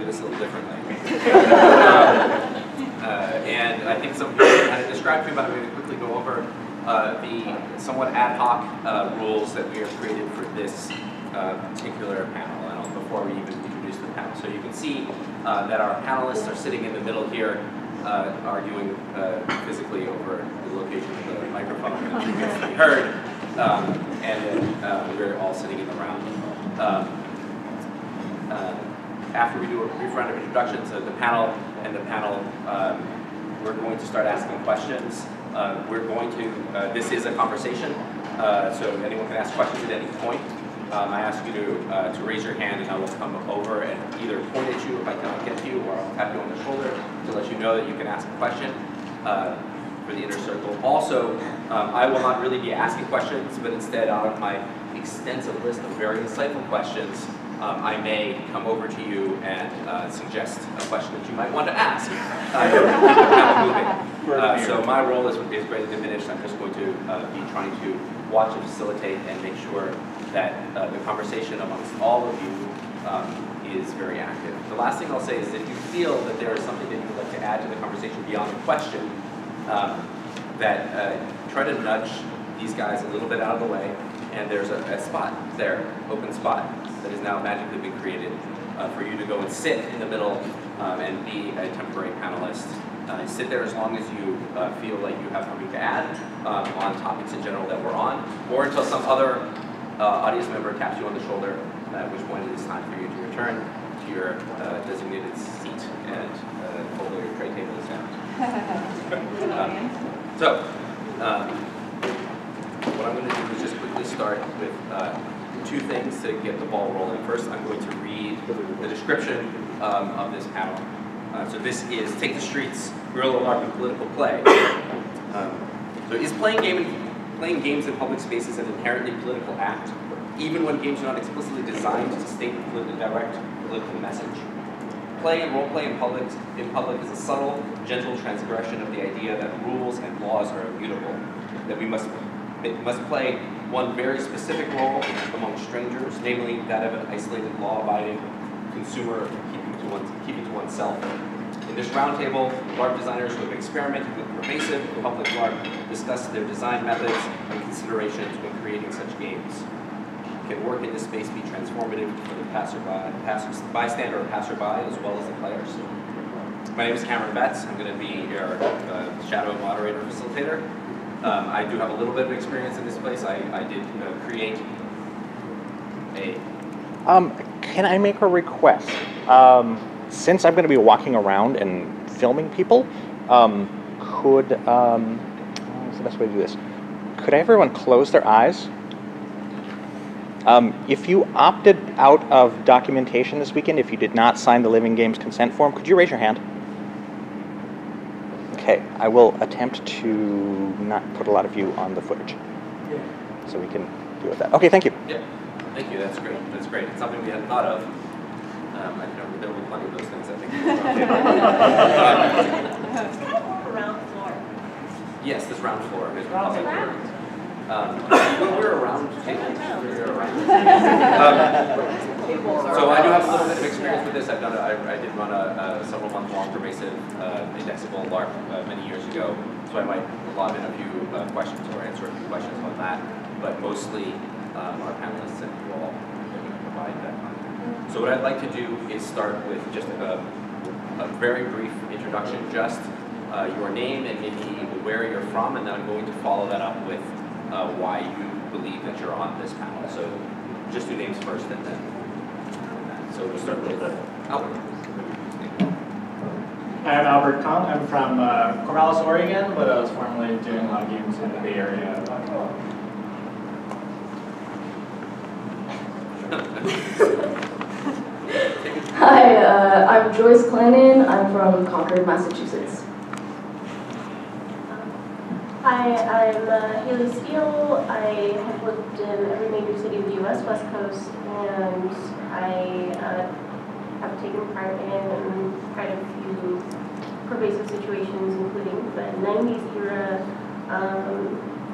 this a little differently. And I think some people kind of described to you, but I'm going to quickly go over the somewhat ad hoc rules that we have created for this particular panel, before we even introduce the panel. So you can see that our panelists are sitting in the middle here, arguing physically over the location of the microphone that we heard, and then we're all sitting in the round. After we do a brief round of introductions of the panel, we're going to start asking questions. This is a conversation, so anyone can ask questions at any point. I ask you to raise your hand, and I will come over and either point at you if I cannot get to you, or I'll tap you on the shoulder to let you know that you can ask a question for the inner circle. Also, I will not really be asking questions, but instead, out of my extensive list of very insightful questions, I may come over to you and suggest a question that you might want to ask. So my role is greatly diminished. I'm just going to be trying to watch and facilitate and make sure that the conversation amongst all of you is very active. The last thing I'll say is if you feel that there is something that you would like to add to the conversation beyond the question, try to nudge these guys a little bit out of the way, and there's a spot there, open spot, that has now magically been created for you to go and sit in the middle and be a temporary panelist. Sit there as long as you feel like you have something to add on topics in general that we're on, or until some other audience member taps you on the shoulder, at which point it is time for you to return to your designated seat and hold your tray tables down. What I'm going to do is just quickly start with two things to get the ball rolling. First, I'm going to read the description of this panel. So this is Take the Streets, Guerilla, Larp, and Political Play. So is playing games in public spaces an inherently political act, even when games are not explicitly designed to state a direct political message? Play and role play in public is a subtle, gentle transgression of the idea that rules and laws are immutable, that we must play one very specific role among strangers, namely that of an isolated, law-abiding consumer keeping to oneself. In this roundtable, LARP designers who have experimented with pervasive and public LARP discuss their design methods and considerations when creating such games. Can work in this space be transformative for the bystander or passerby as well as the players? My name is Cameron Betts. I'm going to be your shadow moderator facilitator. I do have a little bit of experience in this place. I did create a... Can I make a request? Since I'm going to be walking around and filming people, what's the best way to do this? Could everyone close their eyes? If you opted out of documentation this weekend, if you did not sign the Living Games consent form, could you raise your hand? Okay, I will attempt to not put a lot of you on the footage, so we can deal with that. Okay, thank you. Yeah, thank you. That's great. That's great. It's something we hadn't thought of. I know there will be plenty of those things, I think. Round floor. Yes, this round floor is public. We're around tables. So I do have a little bit of experience with this. I did run a several-month-long pervasive indexable LARP many years ago, so I might lob in a few questions or answer a few questions on that. But mostly, our panelists and you all can provide that content. So what I'd like to do is start with just a very brief introduction, just your name and maybe where you're from, and then I'm going to follow that up with why you believe that you're on this panel. So just do names first and then. So we'll start with Albert. Hi, I'm Albert Kahn. I'm from Corvallis, Oregon, but I was formerly doing a lot of games in the Bay Area. Hi, I'm Joyce Clanon. I'm from Concord, Massachusetts. Hi, I'm Hayley Steele. I have lived in every major city of the U.S., West Coast, and I have taken part in quite a few pervasive situations, including the 90s era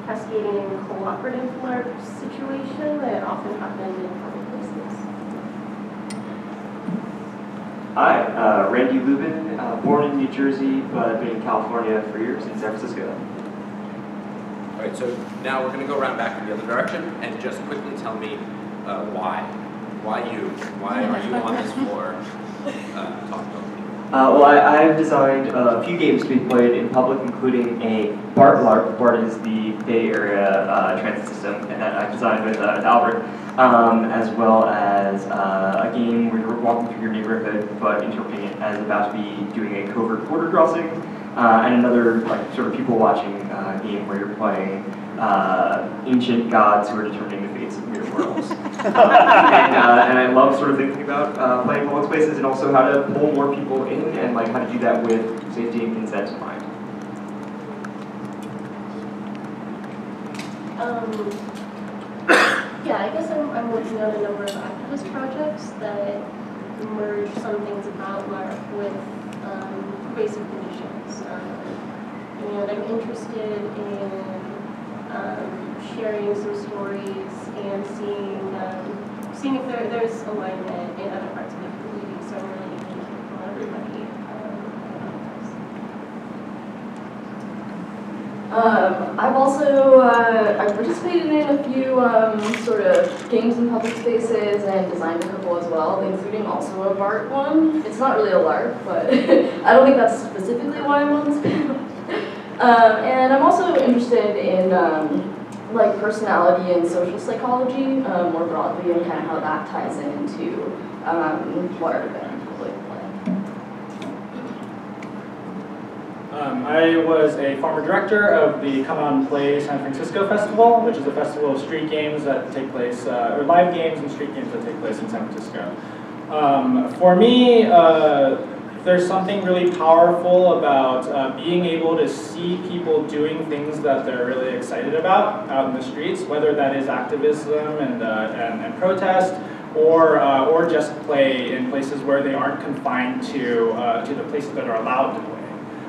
cascading and cooperative LARP situation that often happened in public places. Hi, Randy Lubin, born in New Jersey, but been in California for years, in San Francisco. All right, so now we're going to go around back in the other direction and just quickly tell me why. Why you? Why are you on this floor talking about me? Well, I've designed a few games to be played in public, including a BART LARP. BART is the Bay Area transit system, and that I've designed with Albert, as well as a game where you're walking through your neighborhood, but interpreting it as about to be doing a covert border crossing, and another like sort of people watching game where you're playing ancient gods who are determining the fates of weird worlds. And I love sort of thinking about playing public spaces and also how to pull more people in and like how to do that with safety and consent in mind. Yeah, I guess I'm working on a number of activist projects that merge some things about Larp with pervasive conditions. And I'm interested in sharing some stories and seeing if there's alignment in other parts of the community. So I'm really interested from everybody. I've also I've participated in a few sort of games in public spaces and designed a couple as well, including also a BART one. It's not really a LARP, but I don't think that's specifically why I'm on this panel. And I'm also interested in like personality and social psychology more broadly, and kind of how that ties into LARP and public play. I was a former director of the Come On Play San Francisco Festival, which is a festival of street games that take place, or live games and street games that take place in San Francisco. For me, there's something really powerful about being able to see people doing things that they're really excited about out in the streets, whether that is activism and protest, or just play in places where they aren't confined to the places that are allowed to play.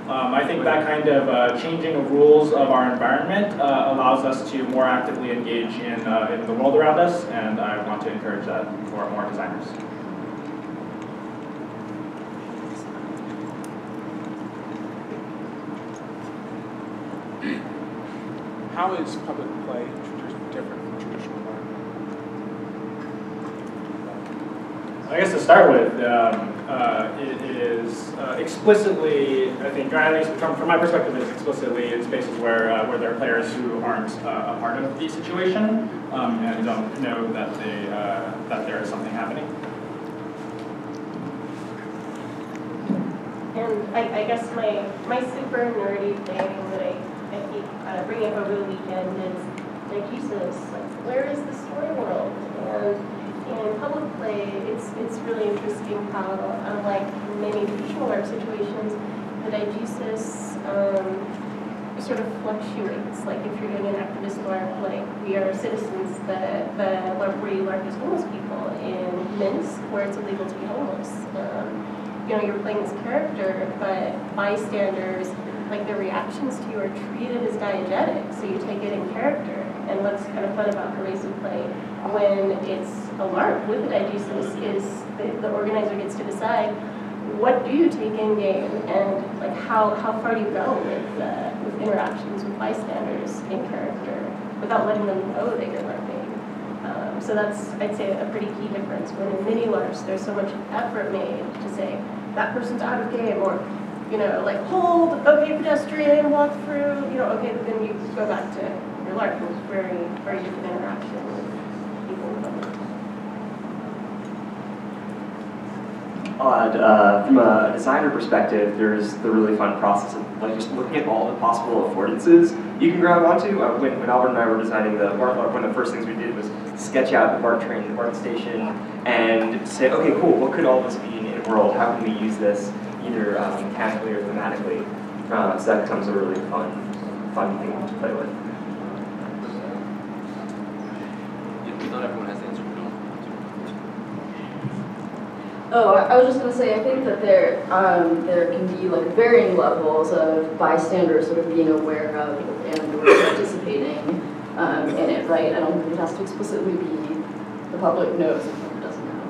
I think that kind of changing of rules of our environment allows us to more actively engage in the world around us, and I want to encourage that for more designers. How is public play different from traditional art? I guess to start with, it is explicitly, I think, or at least from my perspective, it's explicitly in spaces where there are players who aren't a part of the situation and don't know that that there is something happening. And I guess my super nerdy thing that I keep bringing up over the weekend is like Jesus, like where is the story world? And in public play, it's really interesting how, unlike many traditional art situations, the diegesis sort of fluctuates. Like if you're doing an activist LARP, like we are citizens, the LARP where you LARP as homeless people in Minsk, where it's illegal to be homeless. You know, you're playing this character, but bystanders, like their reactions to you are treated as diegetic, so you take it in character. And what's kind of fun about pervasive play when it's a LARP with a diegesis is the organizer gets to decide what do you take in game and like how far do you go with interactions with bystanders in character without letting them know that you're LARPing. So that's, I'd say, a pretty key difference. When in mini LARPs, there's so much effort made to say that person's out of game, or you know, like hold, okay, pedestrian, walk through, you know, okay, but then you go back to your LARP, which is very, very different interaction with people in public. I'll add, from a designer perspective, there's the really fun process of like just looking at all the possible affordances you can grab onto. When Albert and I were designing the BART LARP, one of the first things we did was sketch out the BART train, the BART station, and say, okay, cool, what could all this mean in a world? How can we use this either mechanically or thematically? So that becomes a really fun thing to play with. Not everyone has the answer. Oh, I was just going to say, I think that there can be like varying levels of bystanders sort of being aware of and participating in it, right? I don't think it has to explicitly be the public knows if the public doesn't know.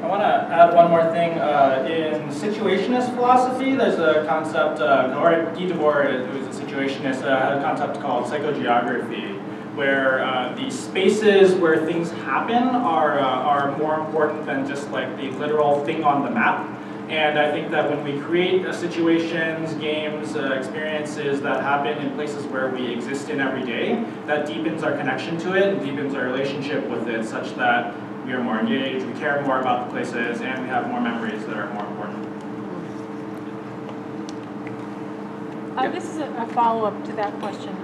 I want to add one more thing. In situationist philosophy, there's a concept, or Guy Debord, who is a situationist, had a concept called psychogeography, where the spaces where things happen are more important than just like the literal thing on the map. And I think that when we create situations, games, experiences that happen in places where we exist in every day, that deepens our connection to it and deepens our relationship with it, such that we are more engaged, we care more about the places, and we have more memories that are more important. This is a follow-up to that question,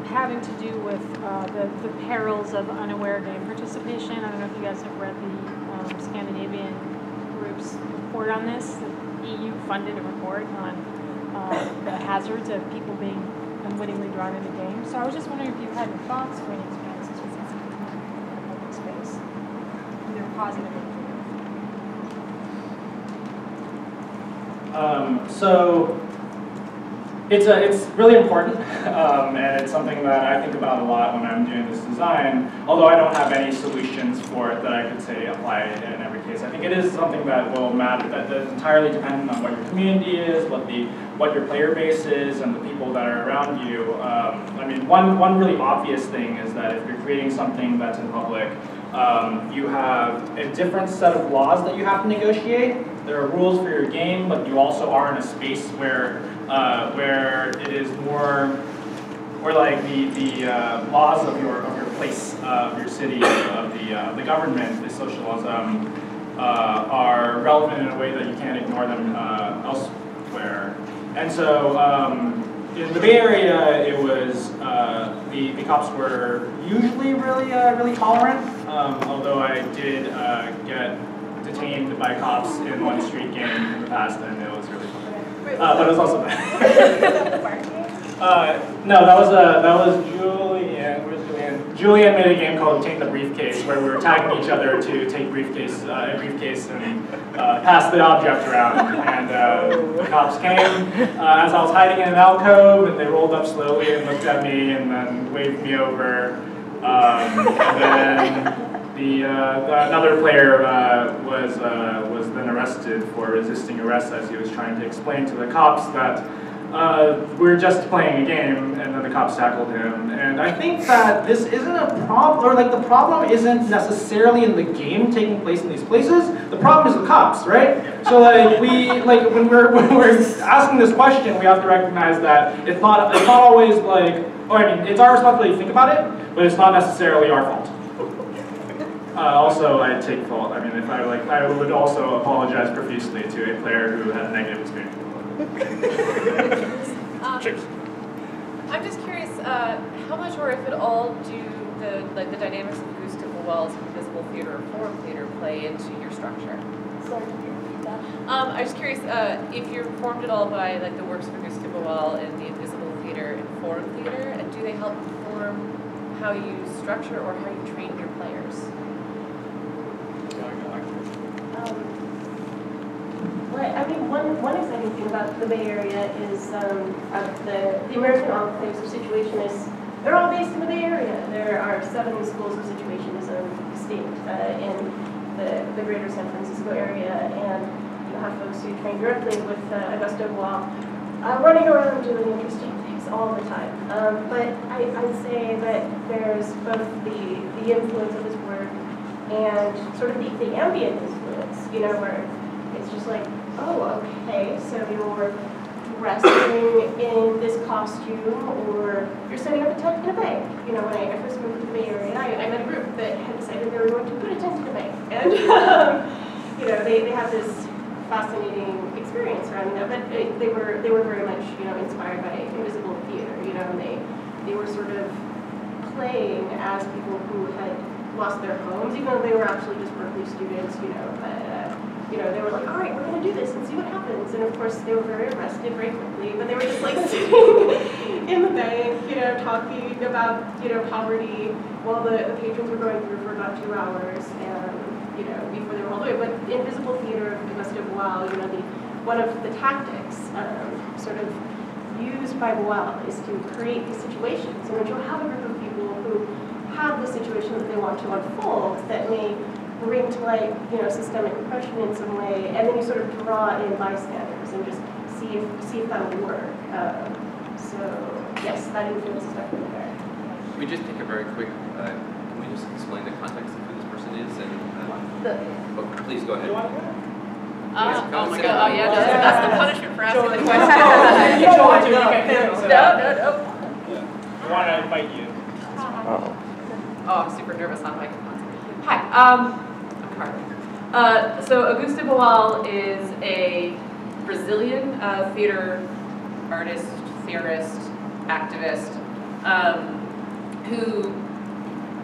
having to do with the perils of unaware game participation. I don't know if you guys have read the Scandinavian group's report on this. The EU funded a report on the hazards of people being unwittingly drawn into games. So I was just wondering if you had any thoughts or any experiences with that in the public space, either positive or negative. So it's really important, and it's something that I think about a lot when I'm doing this design, although I don't have any solutions for it that I could say apply in every case. I think it is something that will matter, that is entirely dependent on what your community is, what your player base is, and the people that are around you. I mean, one really obvious thing is that if you're creating something that's in public, you have a different set of laws that you have to negotiate. There are rules for your game, but you also are in a space where it is more like the laws of your place, of your city, of the government, the socialism, are relevant in a way that you can't ignore them elsewhere. And so in the Bay Area, it was the cops were usually really tolerant, although I did get detained by cops in one street game in the past, and it was really fun. But it was also bad. No, that was Julian. Where's Julian? Julian made a game called Take the Briefcase, where we were tagging each other to take a briefcase and pass the object around. And the cops came as I was hiding in an alcove, and they rolled up slowly and looked at me and then waved me over. And then another player was then arrested for resisting arrest, as he was trying to explain to the cops that we were just playing a game, and then the cops tackled him. And I think that this isn't a problem, or like the problem isn't necessarily in the game taking place in these places. The problem is the cops, right? So like when we're asking this question, we have to recognize that it's not always like, I mean, it's our responsibility to think about it, but it's not necessarily our fault. Also, I take fault. I mean, I would also apologize profusely to a player who had a negative experience. I'm just curious, how much, or if at all, do the dynamics of acoustical walls, invisible theater, or forum theater play into your structure? Sorry, can you repeat that? I'm just curious if you're informed at all by the works of acoustical wall and the invisible theater and forum theater, and do they help inform how you structure or how you train your players? I mean, one exciting thing about the Bay Area is the American enclaves of situationists. They're all based in the Bay Area. There are 7 schools of situationism distinct in the greater San Francisco area, and you have folks who train directly with Auguste Bois, running around doing interesting things all the time. But I'd say that there's both the influence of his work and sort of the ambient influence, where it's just like, oh, okay, so you're resting in this costume, or you're setting up a tent in a bank. When I first moved to the Bay Area, I met a group that had decided they were going to put a tent in a bank. And, they had this fascinating experience around that, but they were very much, inspired by invisible theater, and they were sort of playing as people who had lost their homes, even though they were actually just Berkeley students, but they were like, all right, we're going to do this and see what happens. And of course, they were very arrested very quickly, but they were just like sitting in the bank, talking about, poverty while the patrons were going through for about 2 hours, and, before they were all away. But invisible theater of Auguste Bois, one of the tactics sort of used by Bois is to create these situations in which you'll have a group of people who have the situation that they want to unfold that may bring to light, systemic oppression in some way, and then you sort of draw in bystanders and just see if that will work. So yes, that influence is definitely there. Can we just take a very quick, can we just explain the context of who this person is? And please go ahead. Oh my god, oh yeah, that's the punishment for asking the question. You don't want to, you can't do it. No. I want to invite you. Oh, I'm super nervous on microphones. Hi, I'm Carly. So Augusto Boal is a Brazilian theater artist, theorist, activist, who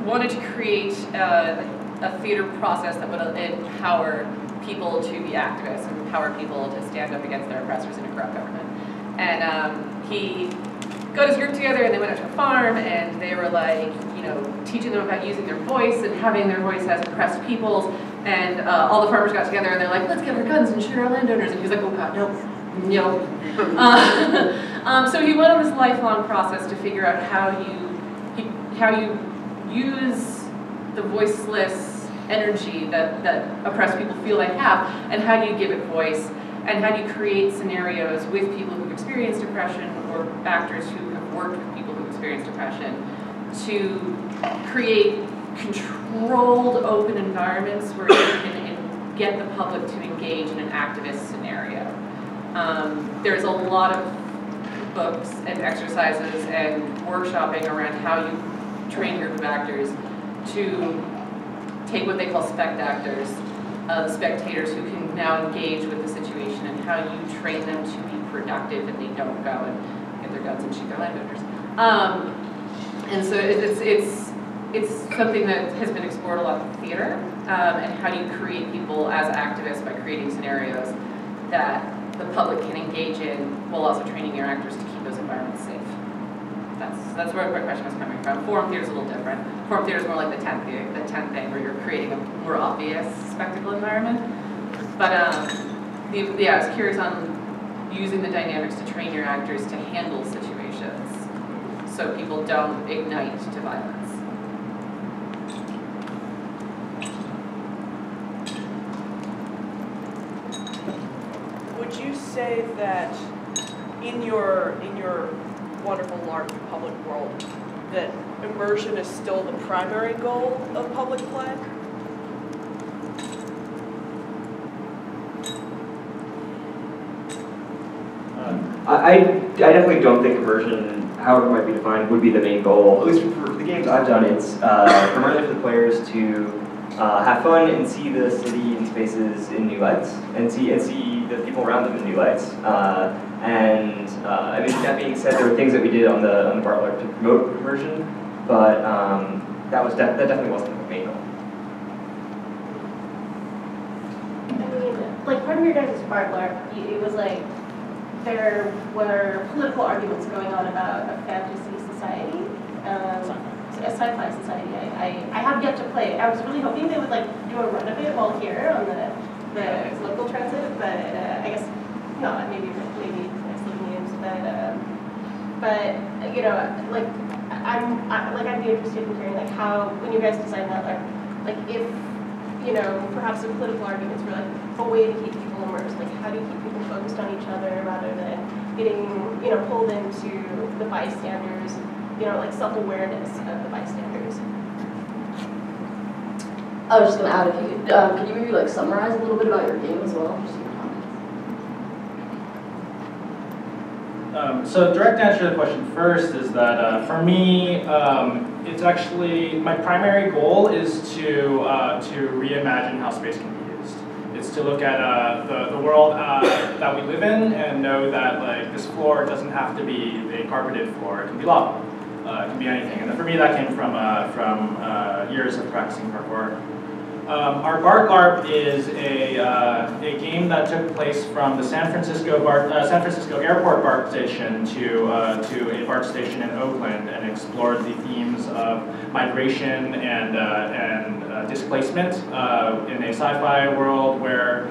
wanted to create a theater process that would empower people to be activists and empower people to stand up against their oppressors in a corrupt government. And he got his group together and they went out to a farm and they were like, teaching them about using their voice and having their voice as oppressed peoples. And all the farmers got together and they're like, let's get our guns and shoot our landowners. And he was like, oh God, no. So he went on this lifelong process to figure out how you use the voiceless energy that oppressed people feel they have, and how do you give it voice, and how do you create scenarios with people who've experienced oppression or actors who have worked with people who've experienced oppression to create controlled, open environments where you can get the public to engage in an activist scenario. There's a lot of books and exercises and workshopping around how you train your group of actors to take what they call spectators, spectators who can now engage with the situation, and how you train them to be productive and they don't go and get their guns and shoot their landowners. And so it's something that has been explored a lot in theater, and how do you create people as activists by creating scenarios that the public can engage in while also training your actors to keep those environments safe. That's where my question was coming from. Forum theater is a little different. Forum theater is more like the tent thing where you're creating a more obvious spectacle environment. But I was curious on using the dynamics to train your actors to handle situations so people don't ignite to violence. Would you say that in your wonderful Larp public world, that immersion is still the primary goal of public play? I definitely don't think immersion, however it might be defined, would be the main goal. At least for the games I've done, it's primarily for the players to have fun and see the city and spaces in new lights, and see the people around them in new lights. I mean, that being said, there were things that we did on the Bart Larp to promote immersion, but that definitely wasn't the main goal. I mean, like part of your guys' Bart Larp, it was like there were political arguments going on about a fantasy society, a sci-fi society. I have yet to play. I was really hoping they would like do a run of it while here on the local transit, but I guess not. Maybe next Lubin games. But like I'd be interested in hearing like how when you guys designed that like if perhaps the political arguments were like a way to keep people immersed. Like how do you keep people focused on each other rather than getting pulled into the bystanders, like self-awareness of the bystanders. I was just gonna add, if you could you maybe like summarize a little bit about your game as well? Just your comments. So direct answer to the question first is that for me, it's actually my primary goal is to reimagine how space can be used. It's to look at the world that we live in and know that like this floor doesn't have to be a carpeted floor. It can be lava. It can be anything. And for me, that came from years of practicing parkour. Our Bart Larp is a game that took place from the San Francisco Airport BART station to a BART station in Oakland, and explored the themes of migration and displacement in a sci-fi world where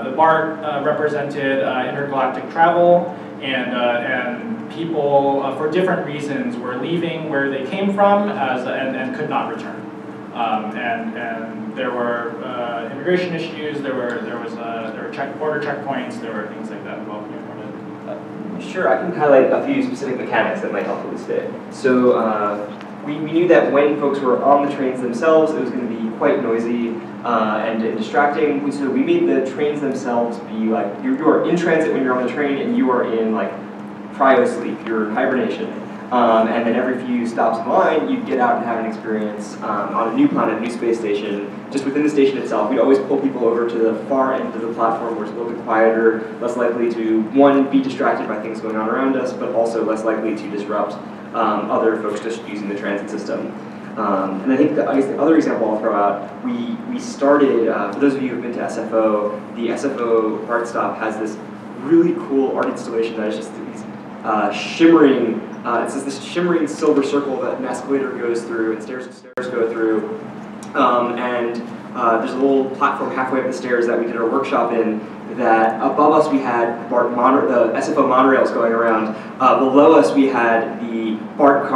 the BART represented intergalactic travel, and people for different reasons were leaving where they came from and could not return. And there were immigration issues. There were border checkpoints. There were things like that involved. Sure, I can highlight a few specific mechanics that might help elucidate. So we knew that when folks were on the trains themselves, it was going to be quite noisy and distracting. So we made the trains themselves be like, you are in transit when you're on the train, and you are in like cryo-sleep, you're in hibernation. And then every few stops in line, you'd get out and have an experience on a new planet, a new space station. Just within the station itself, we'd always pull people over to the far end of the platform where it's a little bit quieter, less likely to, one, be distracted by things going on around us, but also less likely to disrupt other folks just using the transit system. And I think the other example I'll throw out, we started, for those of you who've been to SFO, the SFO art stop has this really cool art installation that is just these shimmering, it's this shimmering silver circle that an escalator goes through and stairs go through. There's a little platform halfway up the stairs that we did our workshop in, that above us we had the SFO monorails going around. Below us we had the BART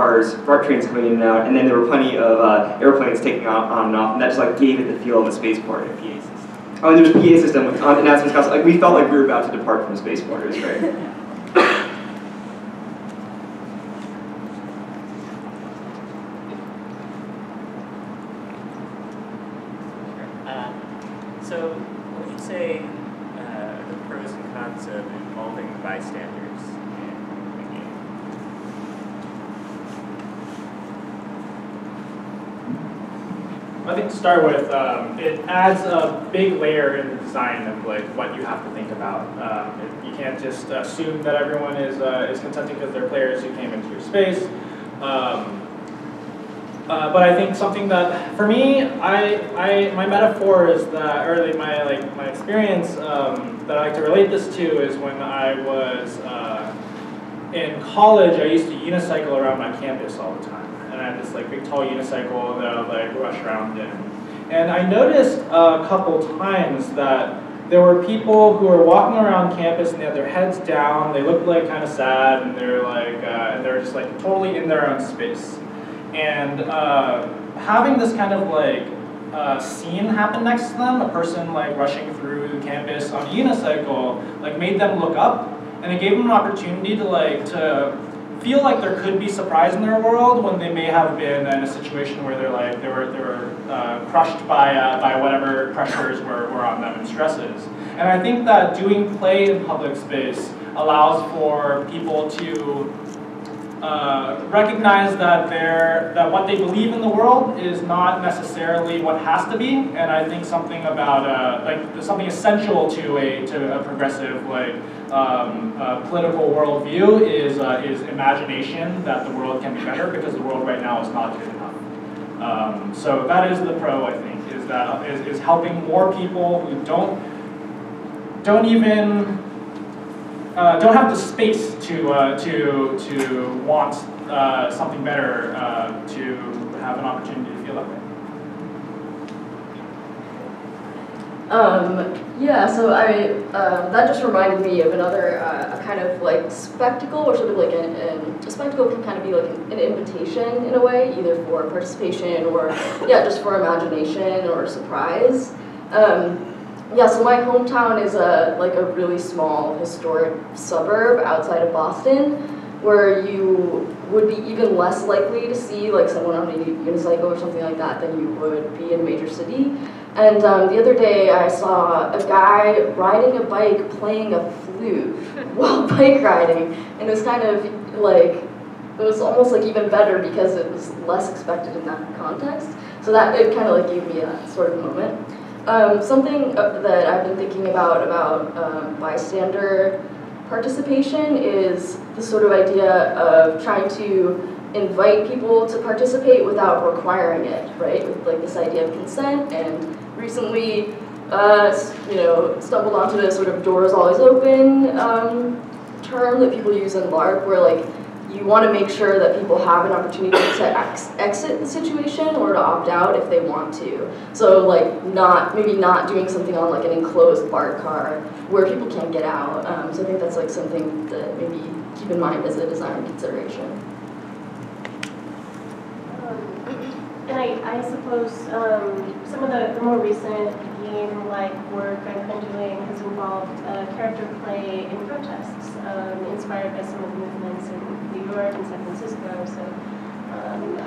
trains coming in and out, and then there were plenty of airplanes taking on and off, and that just like gave it the feel of a spaceport. PA system. Oh, and there was a PA system with announcements. Like we felt like we were about to depart from the spaceport. It was great. So, what would you say the pros and cons of involving bystanders in the game? I think to start with, it adds a big layer in the design of like what you have to think about. You can't just assume that everyone is consenting because they're players who came into your space. But I think something that, for me, my metaphor is that, or like my experience that I like to relate this to is when I was in college. I used to unicycle around my campus all the time, and I had this like big tall unicycle that I would like rush around in. And I noticed a couple times that there were people who were walking around campus and they had their heads down. They looked like kind of sad, and they're like, and they're just like totally in their own space. And having this kind of like scene happen next to them, a person like rushing through campus on a unicycle, like made them look up, and it gave them an opportunity to feel like there could be surprise in their world when they may have been in a situation where they were crushed by whatever pressures were on them and stresses. And I think that doing play in public space allows for people to recognize that what they believe in the world is not necessarily what has to be, and I think something about something essential to a progressive political worldview is imagination that the world can be better, because the world right now is not good enough. So that is the pro, I think, is helping more people who don't have the space to want something better, to have an opportunity to feel that way. Yeah, so that just reminded me of another a kind of like spectacle, or sort of like a spectacle can kind of be like an invitation in a way, either for participation or just for imagination or surprise. Yeah, so my hometown is a really small historic suburb outside of Boston, where you would be even less likely to see like someone on a unicycle or something like that than you would be in a major city. And the other day I saw a guy riding a bike playing a flute while bike riding, and it was kind of like, it was almost like even better because it was less expected in that context. So that it kind of like gave me a sort of moment. Something that I've been thinking about bystander participation is the sort of idea of trying to invite people to participate without requiring it, right? With like this idea of consent, and recently, stumbled onto this sort of doors always open term that people use in LARP, where like you want to make sure that people have an opportunity to exit the situation or to opt out if they want to. So like maybe not doing something on like an enclosed BART car where people can't get out. So I think that's like something that maybe keep in mind as a design consideration. And I suppose some of the more recent game-like work I've been doing has involved character play in protests, inspired by some of the movements in New York and San Francisco. So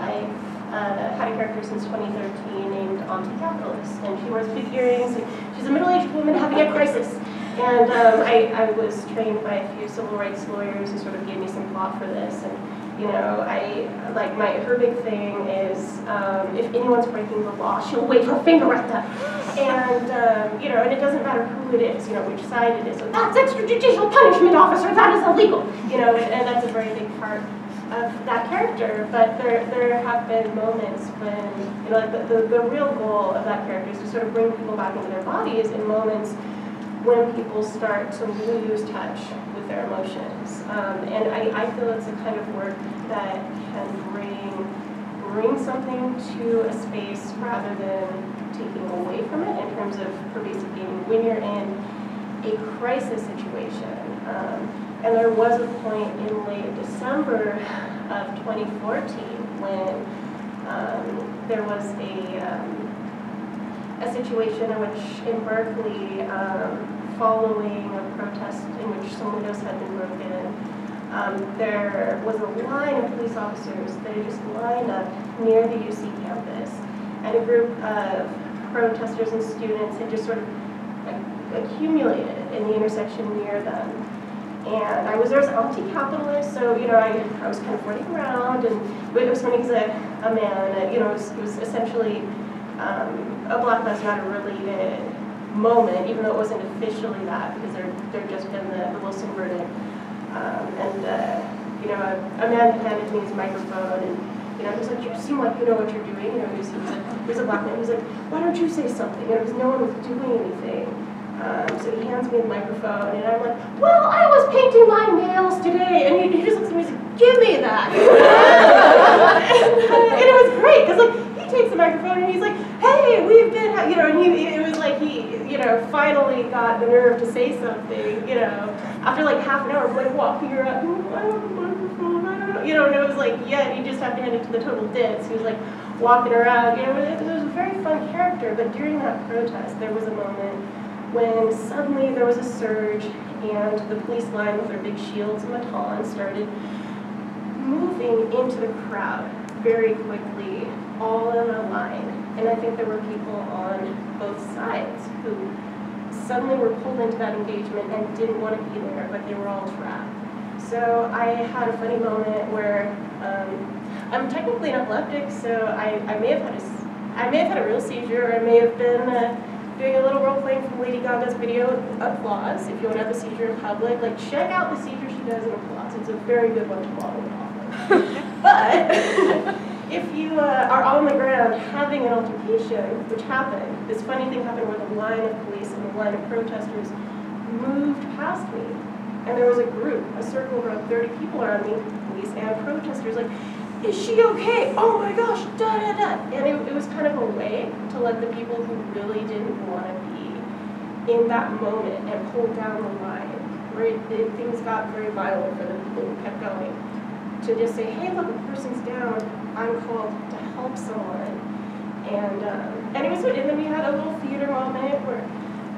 I've had a character since 2013 named Anti-Capitalist, and she wears big earrings, and she's a middle-aged woman having a crisis. And I was trained by a few civil rights lawyers who sort of gave me some plot for this. And you know, her big thing is if anyone's breaking the law, she'll wave her finger at them. And you know, and it doesn't matter who it is, you know, which side it is. So that's extrajudicial punishment, officer. That is illegal. You know, and that's a very big part of that character. But there have been moments when, you know, like the real goal of that character is to sort of bring people back into their bodies in moments when people start to lose touch with their emotions. And I feel it's the kind of work that can bring something to a space rather than taking away from it in terms of pervasive gaming. When you're in a crisis situation, and there was a point in late December of 2014 when there was a situation in which, in Berkeley, following a protest in which some windows had been broken, there was a line of police officers that had just lined up near the UC campus, and a group of protesters and students had just sort of accumulated in the intersection near them. And I was there as an anti-capitalist, so you know, I was kind of running around, and it was funny because a man, you know, it was essentially a Black Lives Matter related moment, even though it wasn't officially that, because there'd just been the Wilson verdict. You know, a man handed me his microphone, and you know, he was like, "You seem like you know what you're doing." You know, he was a Black man. He was like, "Why don't you say something?" You know, because no one was doing anything. So he hands me the microphone, and I'm like, "Well, I was painting my nails today," and he just looks at me and he's like, "Give me that." and it was great because like he takes the microphone and he's like, "Hey, we've been," you know, and it was like he, you know, finally got the nerve to say something, you know, after like half an hour of like walking around, "I have a microphone, I don't know," you know, and it was like, yeah, you just have to hand it to the total ditz. He was like walking around, you know, it was a very fun character. But during that protest, there was a moment when suddenly there was a surge and the police line with their big shields and batons started moving into the crowd very quickly, all in a line. And I think there were people on both sides who suddenly were pulled into that engagement and didn't want to be there, but they were all trapped. So I had a funny moment where I'm technically an epileptic, so I may have had a real seizure, or I may have been doing a little role playing from Lady Gaga's video Applause. If you want to have a seizure in public, like check out the seizure she does in Applause. It's a very good one to model off of. But if you are on the ground having an altercation, which happened, this funny thing happened where the line of police and the line of protesters moved past me, and there was a group, a circle of around 30 people around me, police and protesters, like, "Is she okay? Oh my gosh, da da da." And it was kind of a way to let the people who really didn't want to be in that moment and pull down the line, where things got very violent for the people who kept going, to just say, "Hey, look, a person's down. I'm called to help someone." And it was good. And then we had a little theater moment where,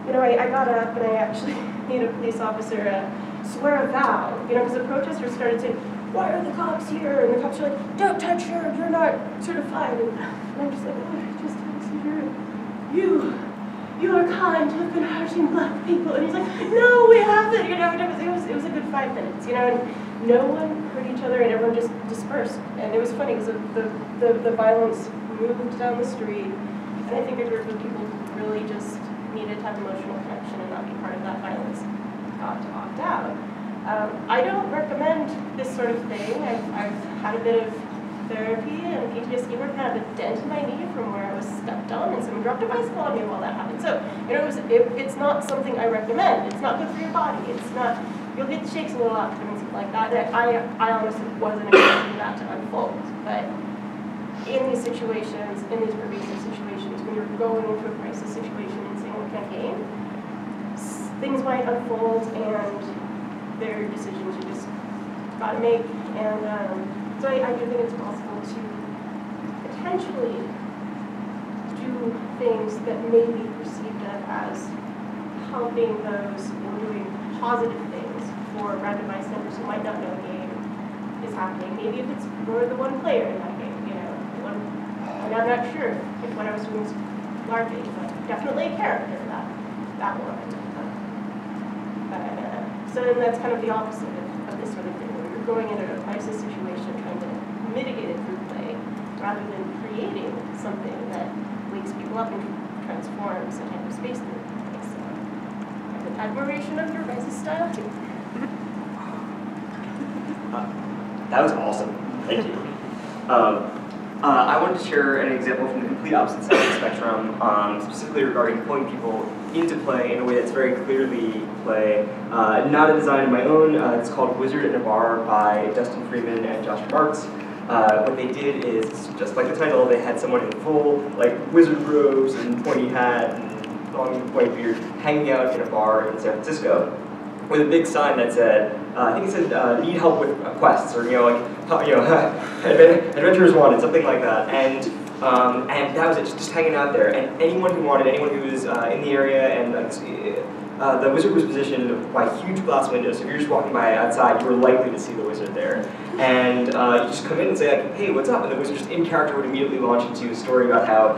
you know, I got up and I actually made a police officer swear a vow, you know, because the protesters started saying, "Why are the cops here?" And the cops are like, "Don't touch her, you're not certified." And I'm just like, "Oh, I just texted her. You are kind to have been hurting Black people." And he's like, "No, we haven't." You know, it was a good 5 minutes, you know, and no one hurt each other and everyone just dispersed. And it was funny because the violence moved down the street, and I think a group of people who really just needed to have emotional connection and not be part of that violence got to opt out. I don't recommend this sort of thing. I've had a bit of therapy and PTSD work, kind of a dent in my knee from where I was stepped on and someone dropped a bicycle on me while that happened. So, you know, it's not something I recommend. It's not good for your body. It's not, you'll get the shakes a little after and stuff like that. And I honestly wasn't expecting that to unfold. But in these situations, in these pervasive situations, when you're going into a crisis situation and saying what can I gain, things might unfold and there are decisions you just gotta make. And so I do think it's possible to potentially things that may be perceived of as helping those in doing positive things for random bystanders who might not know a game is happening. Maybe if it's more than one player in that game, you know. And I'm not sure if when I was doing LARPing, but definitely a character that one. So then that's kind of the opposite of this sort of thing, where you're going into a crisis situation trying to mitigate it through play, rather than creating something that wakes people up and transforms a type of space through play. So I have an admiration of your guys' style too. That was awesome. Thank you. I wanted to share an example from the complete opposite side of the spectrum, specifically regarding pulling people into play in a way that's very clearly play. Not a design of my own. It's called Wizard in a Bar by Dustin Freeman and Josh Marks. What they did is, just like the title, they had someone in full wizard robes and pointy hat and long white beard hanging out in a bar in San Francisco with a big sign that said, I think it said, need help with quests, or adventurers wanted, something like that. And that was it, just hanging out there. And anyone who wanted, anyone who was in the area, and the wizard was positioned by huge glass windows. So if you're just walking by outside, you were likely to see the wizard there. And you just come in and say, hey, what's up? And the wizard just in character would immediately launch into a story about how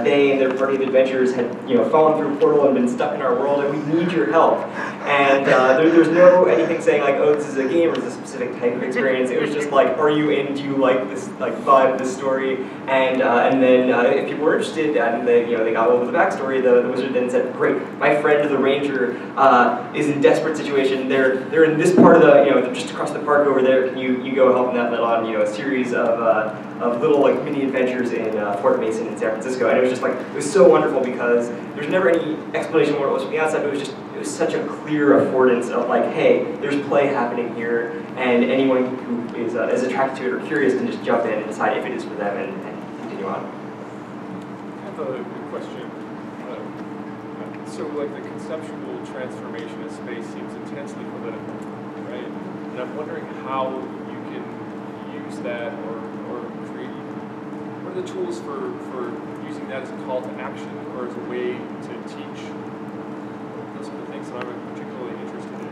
they and their party of adventurers had fallen through a portal and been stuck in our world, and we need your help. And there's no anything saying oh, this is a game or this is a specific type of experience. It was just are you in? Do you like this vibe of this story? And then if people were interested and they got a hold of the backstory, the wizard then said, great, my friend the ranger is in desperate situation. They're in this part of the just across the park over there. Can you go help them? That led on a series of little mini adventures in Fort Mason in San Francisco. And it was just it was so wonderful because there's never any explanation of what it was from the outside, but it was such a clear affordance of hey, there's play happening here, and anyone who is attracted to it or curious can just jump in and decide if it is for them and continue on. I have a question. So the conceptual transformation of space seems intensely political, right? And I'm wondering how you can use that or create, what are the tools for using that as a call to action or as a way to teach? Those are the things that I'm particularly interested in.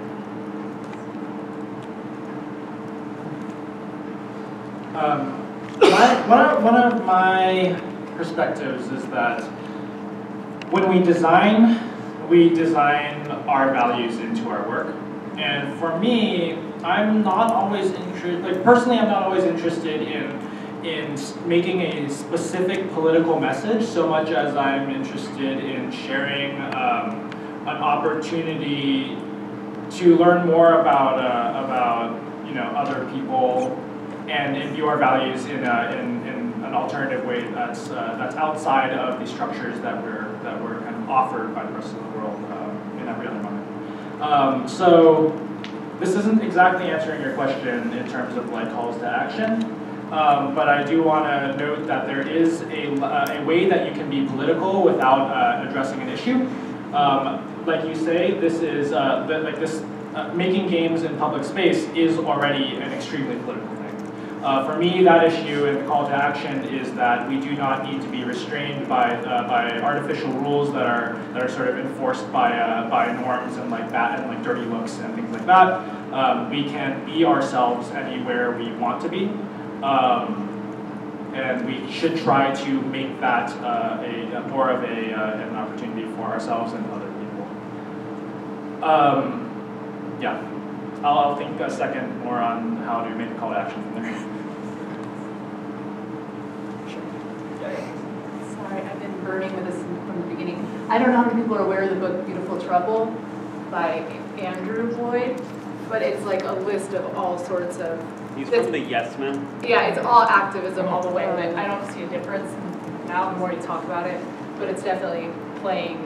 One of my perspectives is that when we design our values into our work. And for me, I'm not always interested, personally I'm not always interested in making a specific political message so much as I'm interested in sharing an opportunity to learn more about other people and imbue our values in an alternative way that's outside of the structures that we're kind of offered by the rest of the world in every other moment. So this isn't exactly answering your question in terms of calls to action, but I do want to note that there is a way that you can be political without addressing an issue. Like you say, this is making games in public space is already an extremely political thing. For me, that issue and the call to action is that we do not need to be restrained by artificial rules that are sort of enforced by norms and and dirty looks and things like that. We can be ourselves anywhere we want to be, and we should try to make that more of an opportunity for ourselves and other people. Yeah. I'll think a second more on how to make a call to action from there. Sorry, I've been burning with this from the beginning. I don't know how many people are aware of the book Beautiful Trouble by Andrew Boyd, but it's a list of all sorts of... He's from the Yes Men? Yeah, it's all activism all the way, but I don't see a difference now the more you talk about it, but it's definitely playing,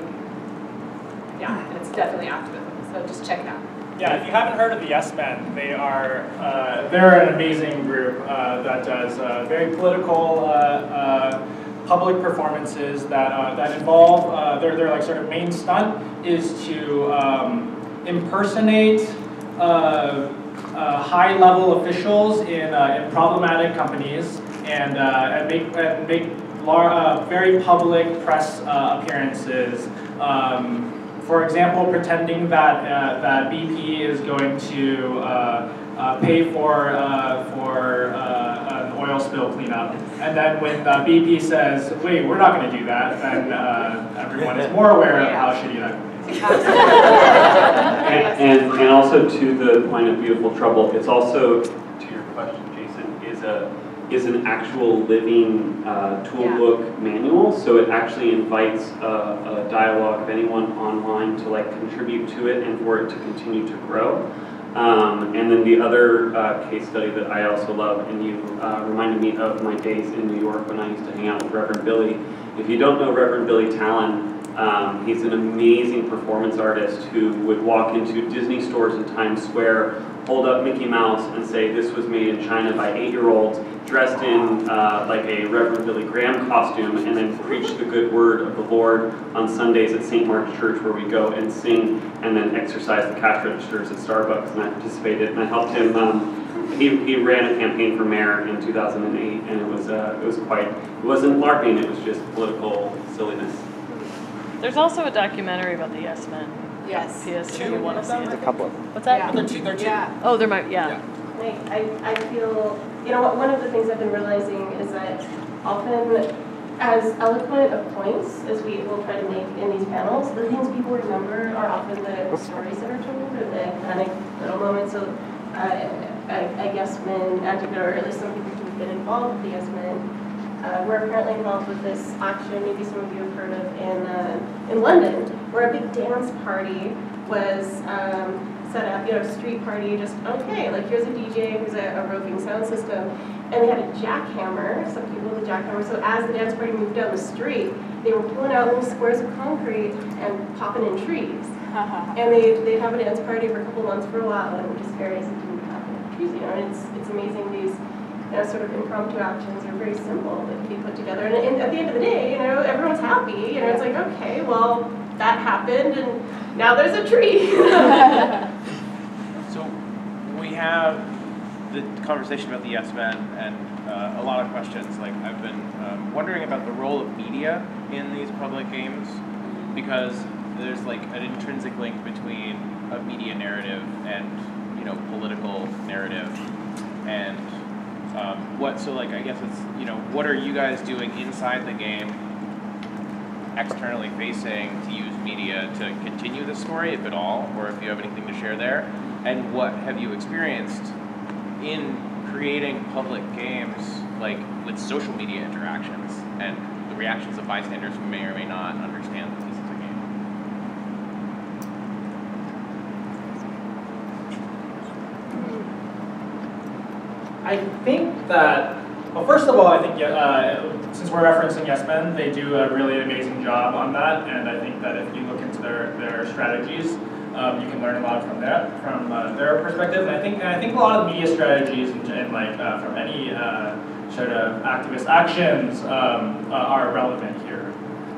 and it's definitely activism, so just check it out. Yeah, if you haven't heard of the Yes Men, they're an amazing group that does very political public performances that involve their sort of main stunt is to impersonate high-level officials in problematic companies and make very public press appearances. For example, pretending that BP is going to pay for an oil spill cleanup, and then when BP says, "Wait, we're not going to do that," then everyone is more aware of how shitty that is. and also to the point of Beautiful Trouble, it's also, to your question, Jason, is an actual living toolbook manual. So it actually invites a dialogue of anyone online to like contribute to it and for it to continue to grow. And then the other case study that I also love, and you reminded me of my days in New York when I used to hang out with Reverend Billy. If you don't know Reverend Billy Talon, he's an amazing performance artist who would walk into Disney stores in Times Square, hold up Mickey Mouse and say this was made in China by 8-year-olds dressed in like a Reverend Billy Graham costume, and then preach the good word of the Lord on Sundays at St. Mark's Church, where we go and sing and then exercise the cash registers at Starbucks. And I participated and I helped him. He ran a campaign for mayor in 2008, and it was quite. It wasn't LARPing; it was just political silliness. There's also a documentary about the Yes Men. Yes. PS, if you want to see it. A couple of them. What's that? Yeah. They're two. Oh, there might, yeah. I feel, one of the things I've been realizing is that often, as eloquent of points as we will try to make in these panels, the things people remember are often the stories that are told, or the anecdotal moments of a Yes Men anecdote, or at least some people who've been involved with the Yes Men. We're apparently involved with this action, maybe some of you have heard of, in London, where a big dance party was set up, street party, just, okay, like here's a DJ, here's a roving sound system, and they had a jackhammer, some people with a jackhammer, so as the dance party moved down the street, they were pulling out little squares of concrete and popping in trees. And they'd have a dance party for a couple months for a while, and just various things happen in trees, and it's amazing these sort of impromptu actions are very simple that can be put together. And at the end of the day, everyone's happy. It's like, okay, well, that happened, and now there's a tree. So we have the conversation about the Yes Men and a lot of questions. Like I've been wondering about the role of media in these public games, because there's like an intrinsic link between a media narrative and political narrative, and I guess it's, what are you guys doing inside the game, externally facing, to use media to continue the story, if at all, or if you have anything to share there? And what have you experienced in creating public games, like with social media interactions and the reactions of bystanders who may or may not understand that this is a game? I think that, well, first of all, I think since we're referencing Yes Men, they do a really amazing job on that, and I think that if you look into their strategies, you can learn a lot from their perspective. And I think a lot of media strategies and from any sort of activist actions are relevant here.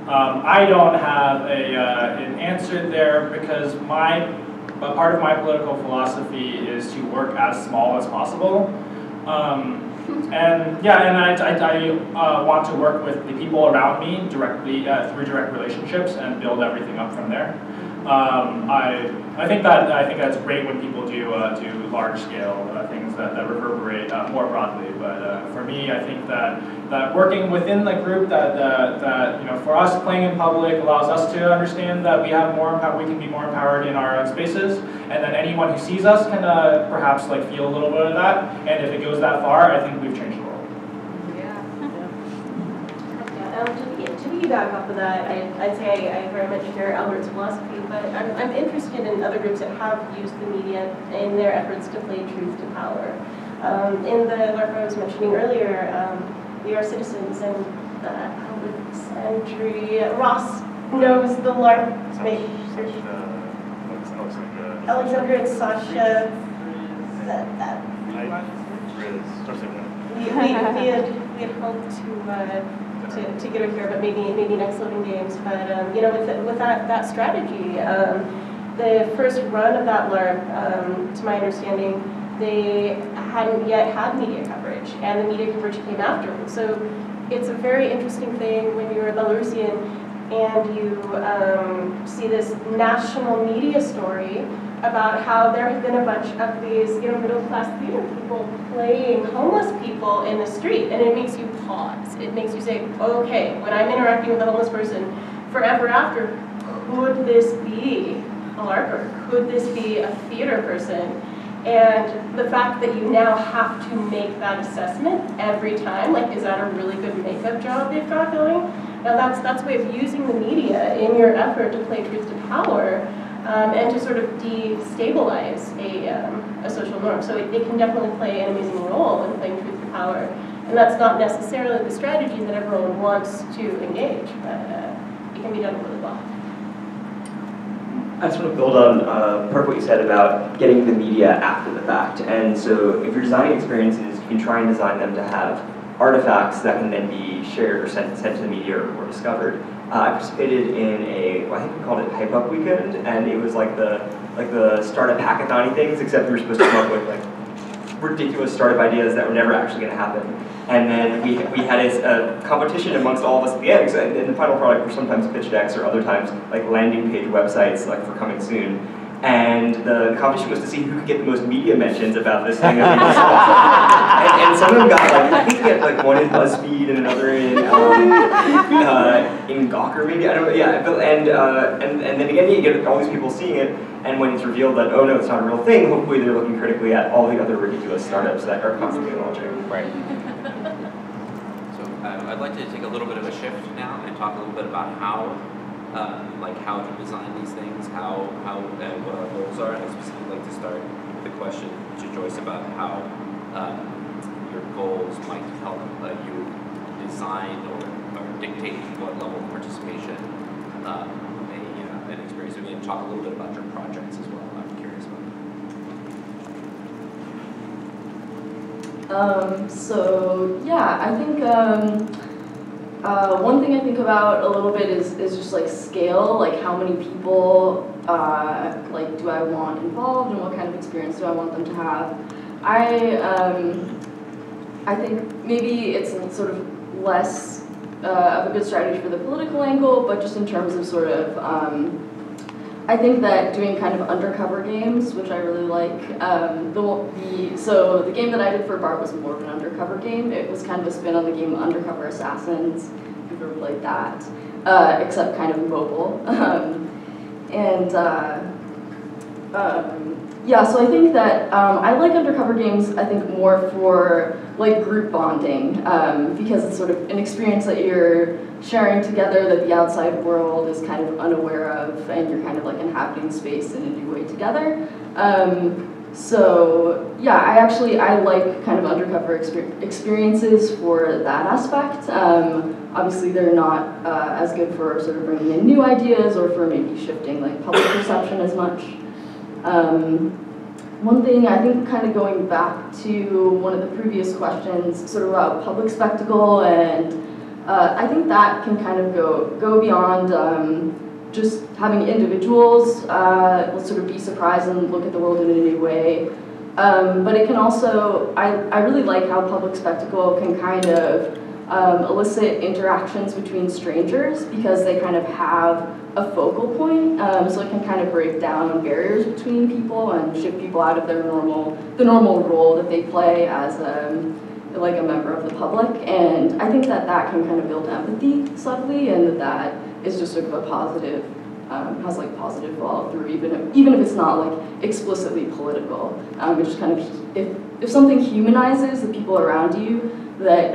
I don't have an answer there, because part of my political philosophy is to work as small as possible. I want to work with the people around me directly through direct relationships and build everything up from there. I think that's great when people do large scale things that reverberate more broadly. But for me, I think that working within the group that for us, playing in public allows us to understand that we have more we can be more empowered in our own spaces, and then anyone who sees us can perhaps feel a little bit of that. And if it goes that far, I think we've changed the world. To piggyback off of that, I'd say I very much share Albert's philosophy, but I'm interested in other groups that have used the media in their efforts to play truth to power. In the Larp I was mentioning earlier, we are citizens, and Ross knows the Larp. Alexandra and Sasha. We had hoped to get her here, but maybe next Living Games. But with that strategy, the first run of that LARP, to my understanding, they hadn't yet had media coverage, and the media coverage came afterwards. So it's a very interesting thing when you're a Belarusian and you see this national media story about how there have been a bunch of these, middle-class theater people playing homeless people in the street, and it makes you pause. It makes you say, okay, when I'm interacting with a homeless person forever after, could this be a LARPer? Could this be a theater person? And the fact that you now have to make that assessment every time, like, is that a really good makeup job they've got going? Now that's a way of using the media in your effort to play truth to power, and to sort of destabilize a social norm. So it can definitely play an amazing role in playing truth to power. And that's not necessarily the strategy that everyone wants to engage, but it can be done really well. I just want to build on part of what you said about getting the media after the fact. And so if you're designing experiences, you can try and design them to have artifacts that can then be shared or sent to the media or discovered. I participated in I think we called it Hype Up Weekend, and it was like the startup hackathon things, except we were supposed to come up with like ridiculous startup ideas that were never actually going to happen. And then we had a competition amongst all of us at the end, and the final product were sometimes pitch decks or other times like landing page websites like for coming soon. And the competition was to see who could get the most media mentions about this thing that we decided. And some of them got like, I think we had like one in BuzzFeed and another in Gawker maybe, I don't know, yeah. And then again you get all these people seeing it, and when it's revealed that, oh no, it's not a real thing, hopefully they're looking critically at all the other ridiculous startups that are constantly launching. Right. I'd like to take a little bit of a shift now and talk a little bit about how to design these things, and what our goals are. And I specifically like to start with the question to Joyce about how your goals might help you design or dictate what level of participation an experience would be, and talk a little bit about your projects as well. I'm curious about that. So yeah, I think one thing I think about a little bit is just like scale, like how many people like do I want involved and what kind of experience do I want them to have. I think maybe it's sort of less of a good strategy for the political angle, but just in terms of sort of I think that doing kind of undercover games, which I really like, so the game that I did for Bart was more of an undercover game. It was kind of a spin on the game Undercover Assassins, if you've ever played that, except kind of mobile. Yeah, so I think that I like undercover games, I think, more for like group bonding, because it's sort of an experience that you're sharing together that the outside world is kind of unaware of, and you're kind of like inhabiting space in a new way together. So yeah, I like kind of undercover experiences for that aspect. Obviously they're not as good for sort of bringing in new ideas or for maybe shifting like public perception as much. One thing I think, kind of going back to one of the previous questions, sort of about public spectacle, and I think that can kind of go beyond just having individuals sort of be surprised and look at the world in a new way. But it can also, I really like how public spectacle can kind of elicit interactions between strangers, because they kind of have a focal point, so it can kind of break down barriers between people and shift people out of the normal role that they play as like a member of the public. And I think that can kind of build empathy subtly, and that is just sort of a positive, has like positive follow through, even if it's not like explicitly political. It just kind of, if something humanizes the people around you, that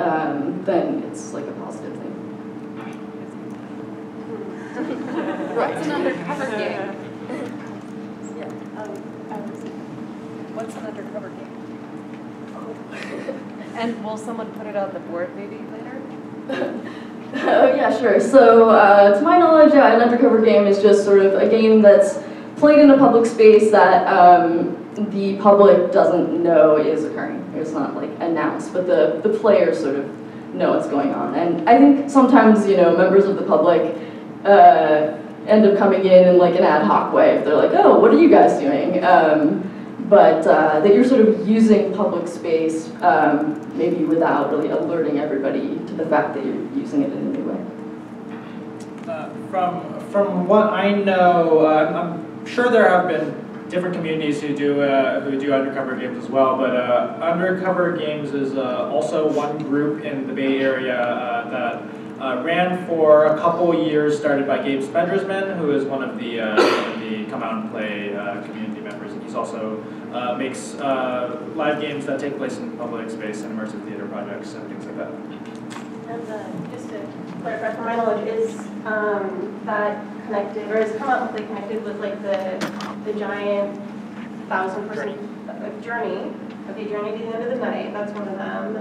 then it's like a positive thing. Right. It's an undercover game. Yeah. What's an undercover game? And will someone put it on the board maybe later? Oh yeah, sure. So to my knowledge, an undercover game is just sort of a game that's played in a public space that the public doesn't know is occurring. It's not like announced, but the players sort of know what's going on. And I think sometimes, members of the public end up coming in like an ad hoc way. If they're like, oh, what are you guys doing? but that you're sort of using public space maybe without really alerting everybody to the fact that you're using it in a new way. From what I know, I'm sure there have been different communities who do undercover games as well, but undercover games is also one group in the Bay Area that ran for a couple years, started by Gabe Spendersman, who is one of the Come Out and Play community members, and he's also makes live games that take place in public space and immersive theater projects and things like that. And just to clarify, from my knowledge, is that connected, or is Come Out and Play connected with like the giant 1,000-person journey? Okay, Journey to the End of the Night, that's one of them.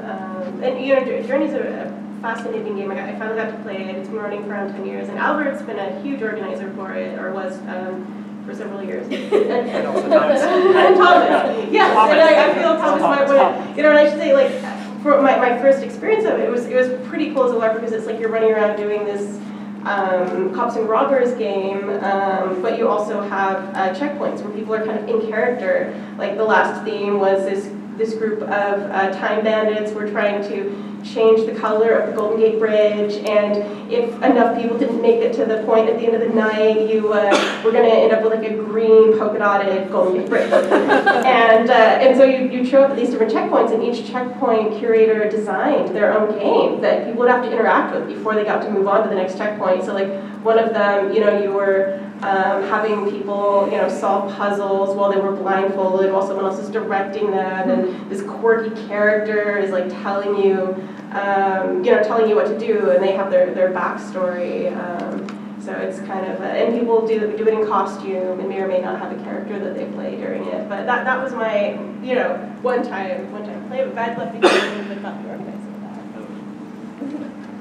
And you know, Journey's a fascinating game. I finally got to play it. It's been running for around 10 years, and Albert's been a huge organizer for it, or was for several years. And also Thomas. And Thomas. Yes, and I feel Thomas might want to, you know, and I should say, like, for my first experience of it, it was pretty cool as a LARP because it's like you're running around doing this cops and robbers game, but you also have checkpoints where people are kind of in character. Like the last theme was this group of time bandits were trying to change the color of the Golden Gate Bridge, and if enough people didn't make it to the point at the end of the night, you were going to end up with like a green polka dotted Golden Gate Bridge. And so you show up at these different checkpoints, and each checkpoint curator designed their own game that people would have to interact with before they got to move on to the next checkpoint. So like one of them, you know, you were having people, you know, solve puzzles while they were blindfolded while someone else is directing them, and this quirky character is like telling you, you know, telling you what to do, and they have their backstory. So it's kind of, and people do it in costume and may or may not have a character that they play during it. But that was my, you know, one time play. But bad luck because I didn't about the organizing of that.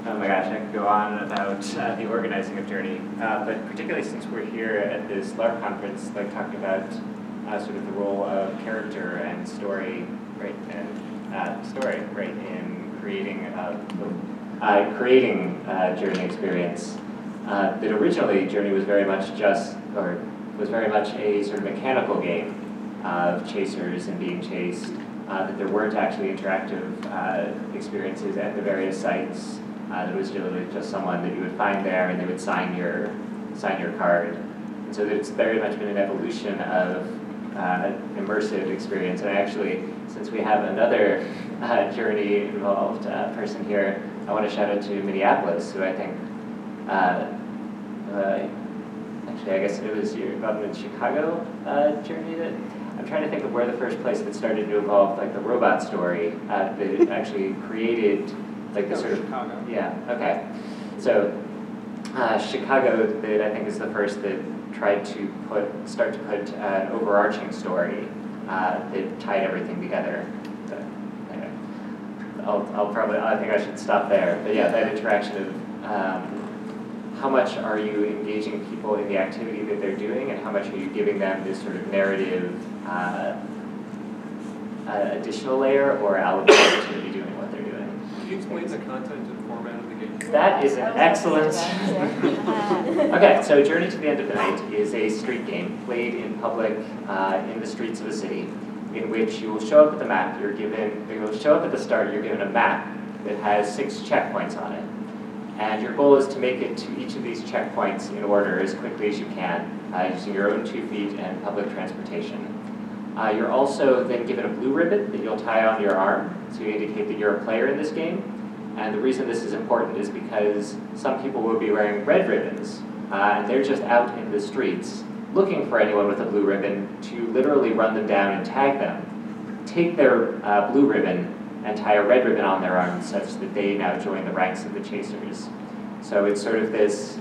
Oh my gosh, I could go on about the organizing of Journey, but particularly since we're here at this LARP conference, like talking about sort of the role of character and story, right, and in creating Journey experience. That originally Journey was very much a sort of mechanical game of chasers and being chased. That there weren't actually interactive experiences at the various sites. It was just someone that you would find there, and they would sign your card. And so it's very much been an evolution of immersive experience. And actually, since we have another Journey involved person here, I want to shout out to Minneapolis, who I think, actually I guess it was your involvement in Chicago Journey that, I'm trying to think of where the first place that started to evolve like the robot story that actually created like the sort of, Chicago. Yeah, okay. So Chicago, that I think is the first that tried to start to put an overarching story that tied everything together. But anyway, I think I should stop there. But yeah, that interaction of how much are you engaging people in the activity that they're doing, and how much are you giving them this sort of narrative additional layer or allocation to be doing what they're doing. Can you explain the content and format of the game? That is an excellent... Okay, so Journey to the End of the Night is a street game played in public in the streets of a city, in which you will show up at the map. You'll show up at the start, you're given a map that has 6 checkpoints on it. And your goal is to make it to each of these checkpoints in order as quickly as you can, using your own 2 feet and public transportation. You're also then given a blue ribbon that you'll tie on your arm to indicate that you're a player in this game. And the reason this is important is because some people will be wearing red ribbons, and they're just out in the streets looking for anyone with a blue ribbon to literally run them down and tag them, take their blue ribbon and tie a red ribbon on their arm such that they now join the ranks of the chasers. So it's sort of this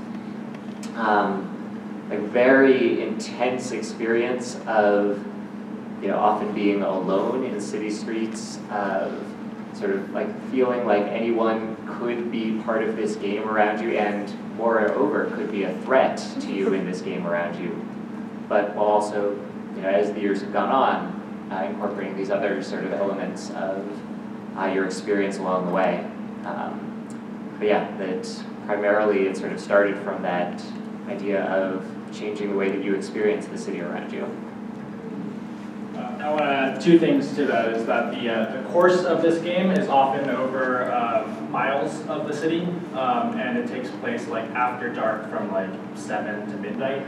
like very intense experience of, you know, often being alone in city streets, of sort of like feeling like anyone could be part of this game around you, and moreover could be a threat to you in this game around you. But while also, you know, as the years have gone on, incorporating these other sort of elements of your experience along the way. But yeah, that primarily it sort of started from that idea of changing the way that you experience the city around you. I want to add two things to that. Is that the course of this game is often over miles of the city, and it takes place like after dark from like 7 to midnight.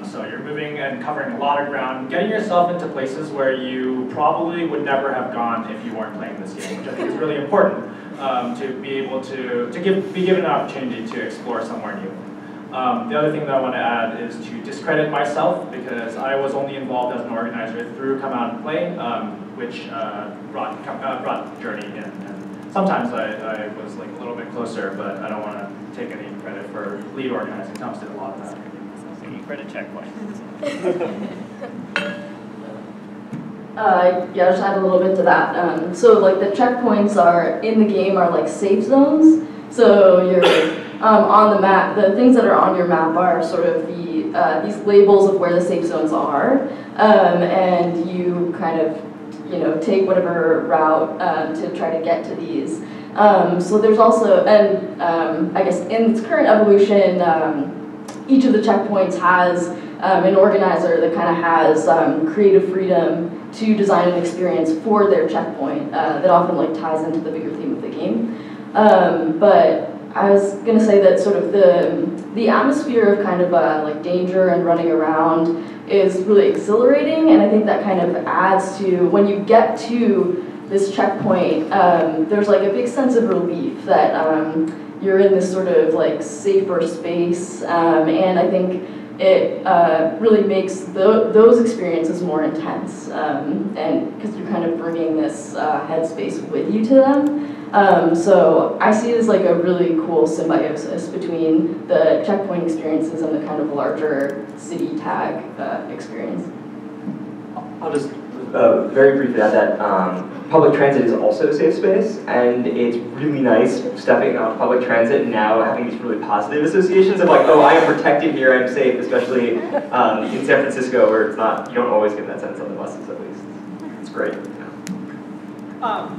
So you're moving and covering a lot of ground, getting yourself into places where you probably would never have gone if you weren't playing this game, which I think is really important to be able to be given an opportunity to explore somewhere new. The other thing that I want to add is to discredit myself, because I was only involved as an organizer through Come Out and Play, which brought Journey in. And sometimes I was like a little bit closer, but I don't want to take any credit for lead organizing. Thomas did a lot of that. So you credit checkpoint. Yeah, I'll just add a little bit to that. So like the checkpoints are in the game are like safe zones. So you're on the map. The things that are on your map are sort of the these labels of where the safe zones are, and you kind of take whatever route to try to get to these. So there's also, and I guess in its current evolution, each of the checkpoints has an organizer that kind of has creative freedom to design an experience for their checkpoint that often like ties into the bigger theme of the game. But I was gonna say that sort of the atmosphere of kind of like danger and running around is really exhilarating, and I think that kind of adds to when you get to this checkpoint, there's like a big sense of relief that you're in this sort of like safer space, and I think it really makes those experiences more intense, and because you're kind of bringing this headspace with you to them. So I see it as like a really cool symbiosis between the checkpoint experiences and the kind of larger city tag experience. I'll just very briefly add that public transit is also a safe space, and it's really nice stepping on public transit and now having these really positive associations of like, oh, I am protected here, I'm safe, especially in San Francisco where it's not, you don't always get that sense on the buses at least. It's great.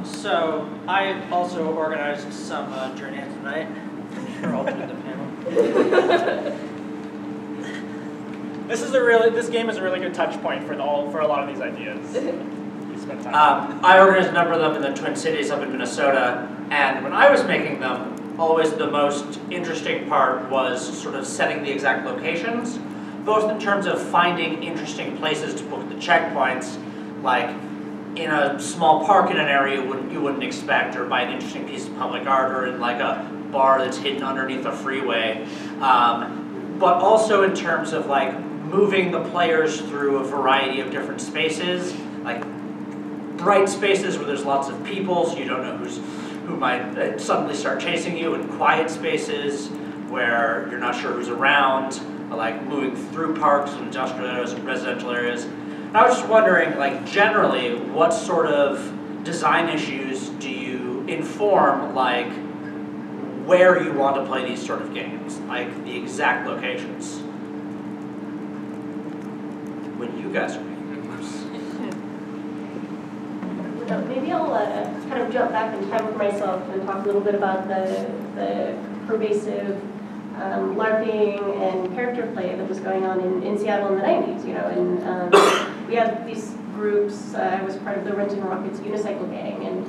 So I also organized some Journey tonight. I'm sure I'll do the panel. This game is a really good touch point for a lot of these ideas. I organized a number of them in the Twin Cities up in Minnesota, and when I was making them, always the most interesting part was sort of setting the exact locations, both in terms of finding interesting places to book the checkpoints, like in a small park in an area you wouldn't expect, or by an interesting piece of public art, or in like a bar that's hidden underneath a freeway. But also in terms of like moving the players through a variety of different spaces, like bright spaces where there's lots of people, so you don't know who might suddenly start chasing you, and quiet spaces where you're not sure who's around, like moving through parks and industrial areas and residential areas. And I was just wondering, like generally, what sort of design issues do you inform, like where you want to play these sort of games, like the exact locations when you guys are making games? Maybe I'll kind of jump back in time with myself and talk a little bit about the pervasive LARPing and character play that was going on in Seattle in the 90s, and we had these groups. I was part of the Renton Rockets unicycle gang, and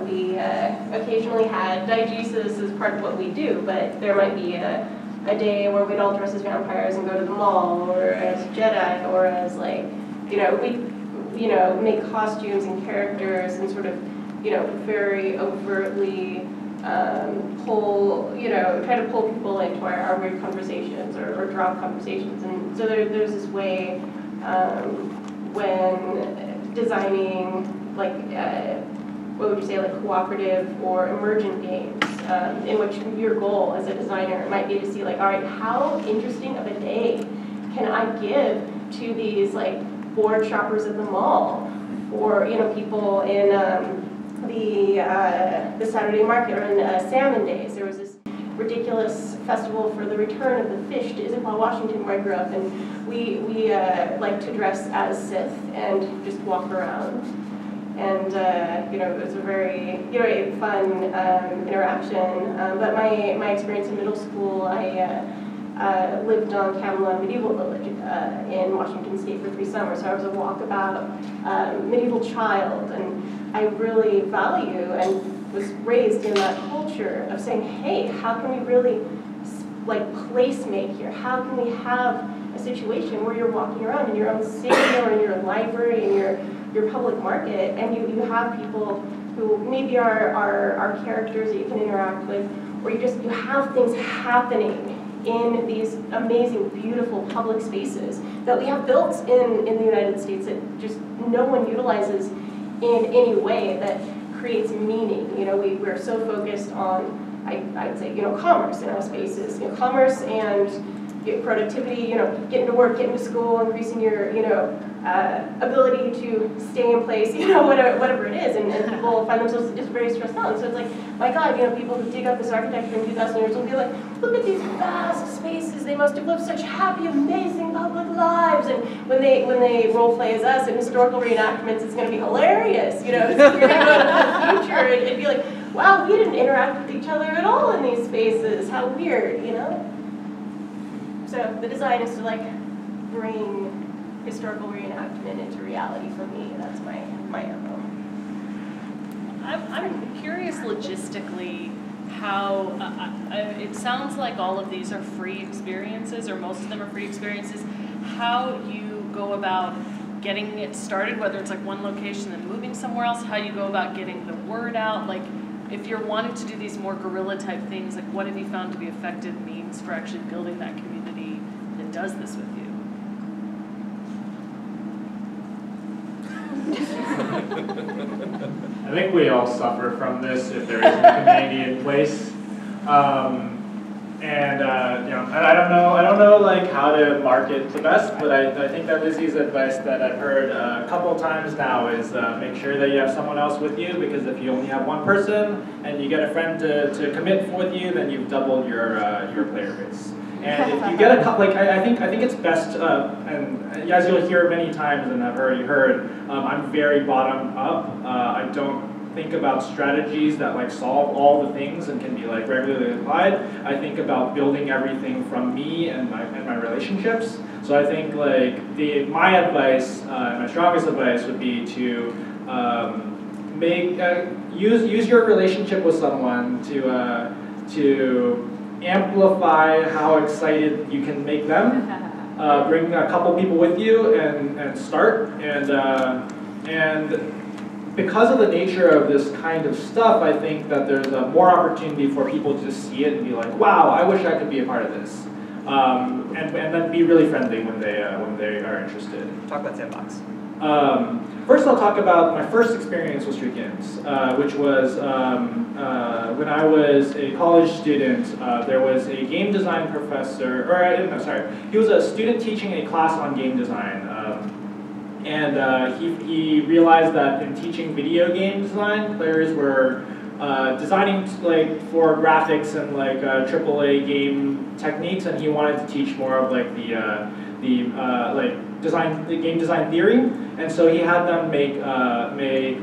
we occasionally had diegesis as part of what we do, but there might be a day where we'd all dress as vampires and go to the mall, or as Jedi, or as like, we make costumes and characters and sort of, very overtly try to pull people into our weird conversations or drop conversations. And so there's this way when designing, like, what would you say, like cooperative or emergent games, in which your goal as a designer might be to see, like, all right, how interesting of a day can I give to these, like, board shoppers at the mall, or people in the Saturday market, or in Salmon Days. There was this ridiculous festival for the return of the fish to Issaquah, Washington, where I grew up, and we like to dress as Sith and just walk around. And it was a very fun interaction. But my experience in middle school, I lived on Camelot Medieval Village in Washington State for 3 summers. So I was a walkabout medieval child, and I really value and was raised in that culture of saying, hey, how can we really place make here? How can we have a situation where you're walking around in your own city or in your library, in your public market, and you have people who maybe are characters that you can interact with, or you have things happening in these amazing, beautiful public spaces that we have built in the United States that just no one utilizes in any way that creates meaning. We're so focused on, I would say, commerce in our spaces, commerce and productivity, getting to work, getting to school, increasing your, ability to stay in place, whatever it is, and people find themselves just very stressed out. And so it's like, my God, people who dig up this architecture in 2,000 years will be like, look at these vast spaces. They must have lived such happy, amazing public lives. And when they role play as us in historical reenactments, it's going to be hilarious. It's going to go into the future. It'd be like, wow, we didn't interact with each other at all in these spaces. How weird, So the design is to bring historical reenactment into reality for me. That's my MO. I'm curious logistically how, it sounds like all of these are free experiences, or most of them are free experiences. How you go about getting it started, whether it's one location and moving somewhere else, how you go about getting the word out, if you're wanting to do these more guerrilla type things, what have you found to be effective means for actually building that community that does this with you? I think we all suffer from this if there isn't a community in place. I don't know how to market the best, but I think that Lizzie's advice that I've heard a couple of times now is make sure that you have someone else with you, because if you only have one person and you get a friend to commit with you, then you've doubled your player base. And if you get a couple, I think it's best, and as you'll hear many times, and I've already heard, I'm very bottom up. I don't think about strategies that solve all the things and can be regularly applied. I think about building everything from me and my relationships. So I think my advice, my strongest advice would be to use your relationship with someone to amplify how excited you can make them. Bring a couple people with you and start. And because of the nature of this kind of stuff, I think that there's more opportunity for people to see it and be like, wow, I wish I could be a part of this. And then be really friendly when they are interested. Talk about Sandbox. First, I'll talk about my first experience with street games, which was when I was a college student. There was a game design professor, he was a student teaching a class on game design. And he realized that in teaching video game design, players were designing for graphics and AAA game techniques, and he wanted to teach more of the game design theory. And so he had them make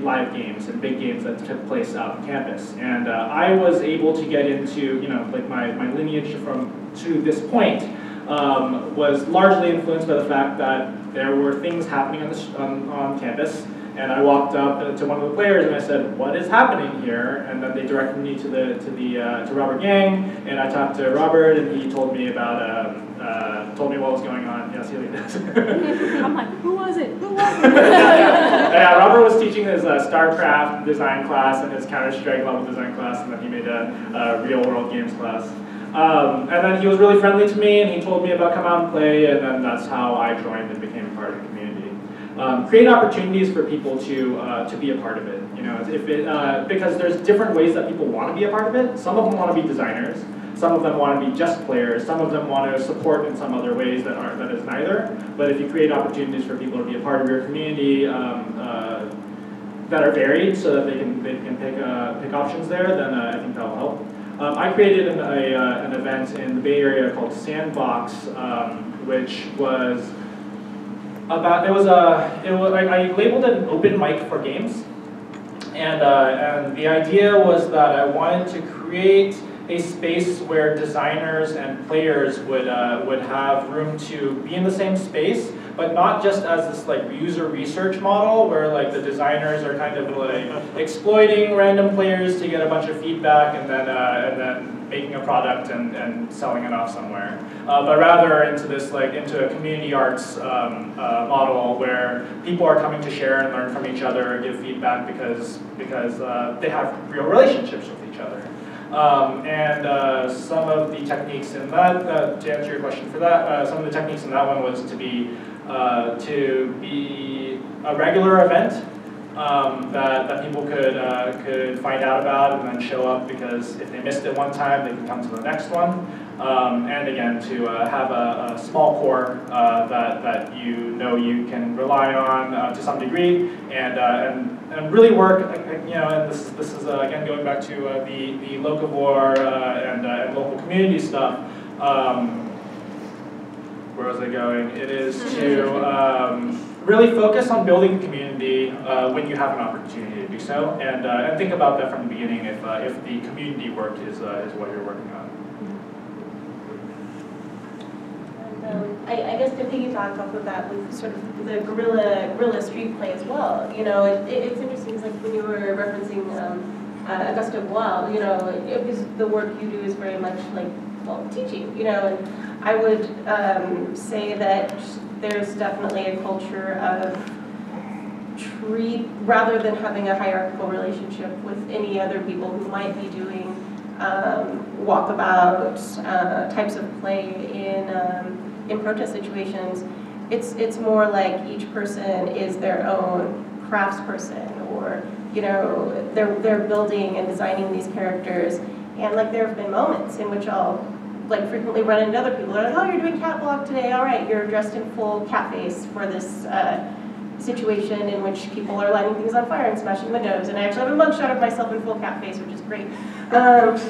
live games and big games that took place out on campus. And I was able to get into my lineage to this point. Was largely influenced by the fact that there were things happening on campus, and I walked up to one of the players and I said, "What is happening here?" And then they directed me to Robert Yang, and I talked to Robert, and he told me told me what was going on. Yes, he does. I'm like, who was it? Who was it? Yeah, Robert was teaching his StarCraft design class and his Counter-Strike level design class, and then he made a real-world games class. And then he was really friendly to me, and he told me about come out and play, and then that's how I joined and became a part of the community. Create opportunities for people to be a part of it. Because there's different ways that people want to be a part of it. Some of them want to be designers. Some of them want to be just players. Some of them want to support in some other ways that is neither. But if you create opportunities for people to be a part of your community that are varied, so that they can pick options there, then I think that'll help. I created an event in the Bay Area called Sandbox, which was about I labeled it an open mic for games, and the idea was that I wanted to create a space where designers and players would have room to be in the same space, but not just as this like user research model where like the designers are kind of like exploiting random players to get a bunch of feedback and then making a product and selling it off somewhere, but rather into this like into a community arts model where people are coming to share and learn from each other, give feedback because they have real relationships with each other. Some of the techniques in that, to answer your question for that, some of the techniques in that one was to be a regular event that people could find out about and then show up, because if they missed it one time, they can come to the next one. And again, to have a small core that you can rely on to some degree, and really work. And this is again going back to the locavore and local community stuff. Where was I going? It is to really focus on building the community when you have an opportunity to do so, and think about that from the beginning if the community work is what you're working on. I guess to piggyback off of that with sort of the guerrilla street play as well, it's interesting, it's like when you were referencing Augusta Bois, because the work you do is very much like, well, teaching, and I would say that there's definitely a culture of rather than having a hierarchical relationship with any other people who might be doing walkabout types of play in protest situations, it's more like each person is their own craftsperson, or they're building and designing these characters, and like there have been moments in which I'll like frequently run into other people. They're like, oh, you're doing cat block today. All right, you're dressed in full cat face for this situation in which people are lighting things on fire and smashing windows. And I actually have a mugshot of myself in full cat face, which is great. But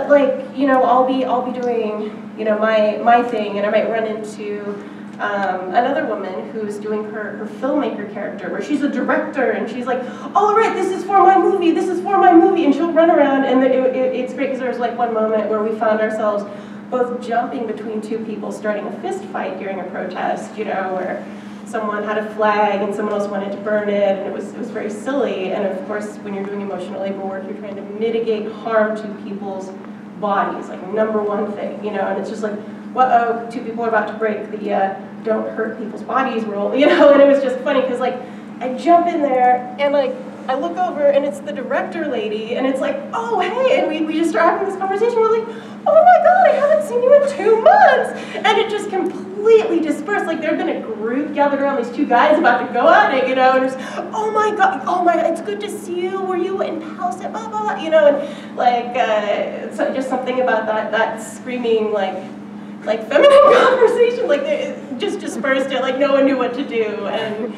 like, I'll be doing, my thing, and I might run into another woman who's doing her filmmaker character, where she's a director, and she's like, oh, all right, this is for my movie, and she'll run around, and it's great because there was like one moment where we found ourselves both jumping between two people starting a fist fight during a protest, where someone had a flag and someone else wanted to burn it, and it was very silly. And of course, when you're doing emotional labor work, you're trying to mitigate harm to people's bodies, like number one thing, and it's just like, uh-oh, two people are about to break the don't hurt people's bodies rule, and it was just funny because like I jump in there and like I look over and it's the director lady, and it's like, oh hey, and we just start having this conversation. We're like, oh my god, I haven't seen you in 2 months, and it just completely dispersed. Like there had been a group gathered around these two guys about to go at it, and it's oh my god, it's good to see you. Were you in house at blah blah blah, and like so just something about that screaming like feminine conversation, like it just dispersed it, like no one knew what to do, and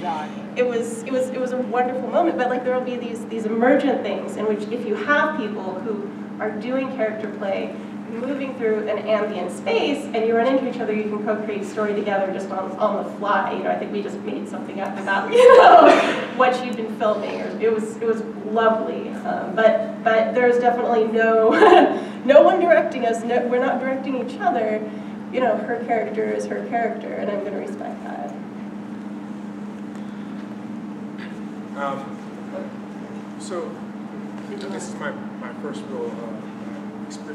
it was a wonderful moment. But like there will be these emergent things in which if you have people who are doing character play, moving through an ambient space, and you run into each other, you can co-create story together just on the fly. I think we just made something up about what she'd been filming. It was lovely, but there's definitely no one directing us. No, we're not directing each other. Her character is her character, and I'm going to respect that. So this is my first real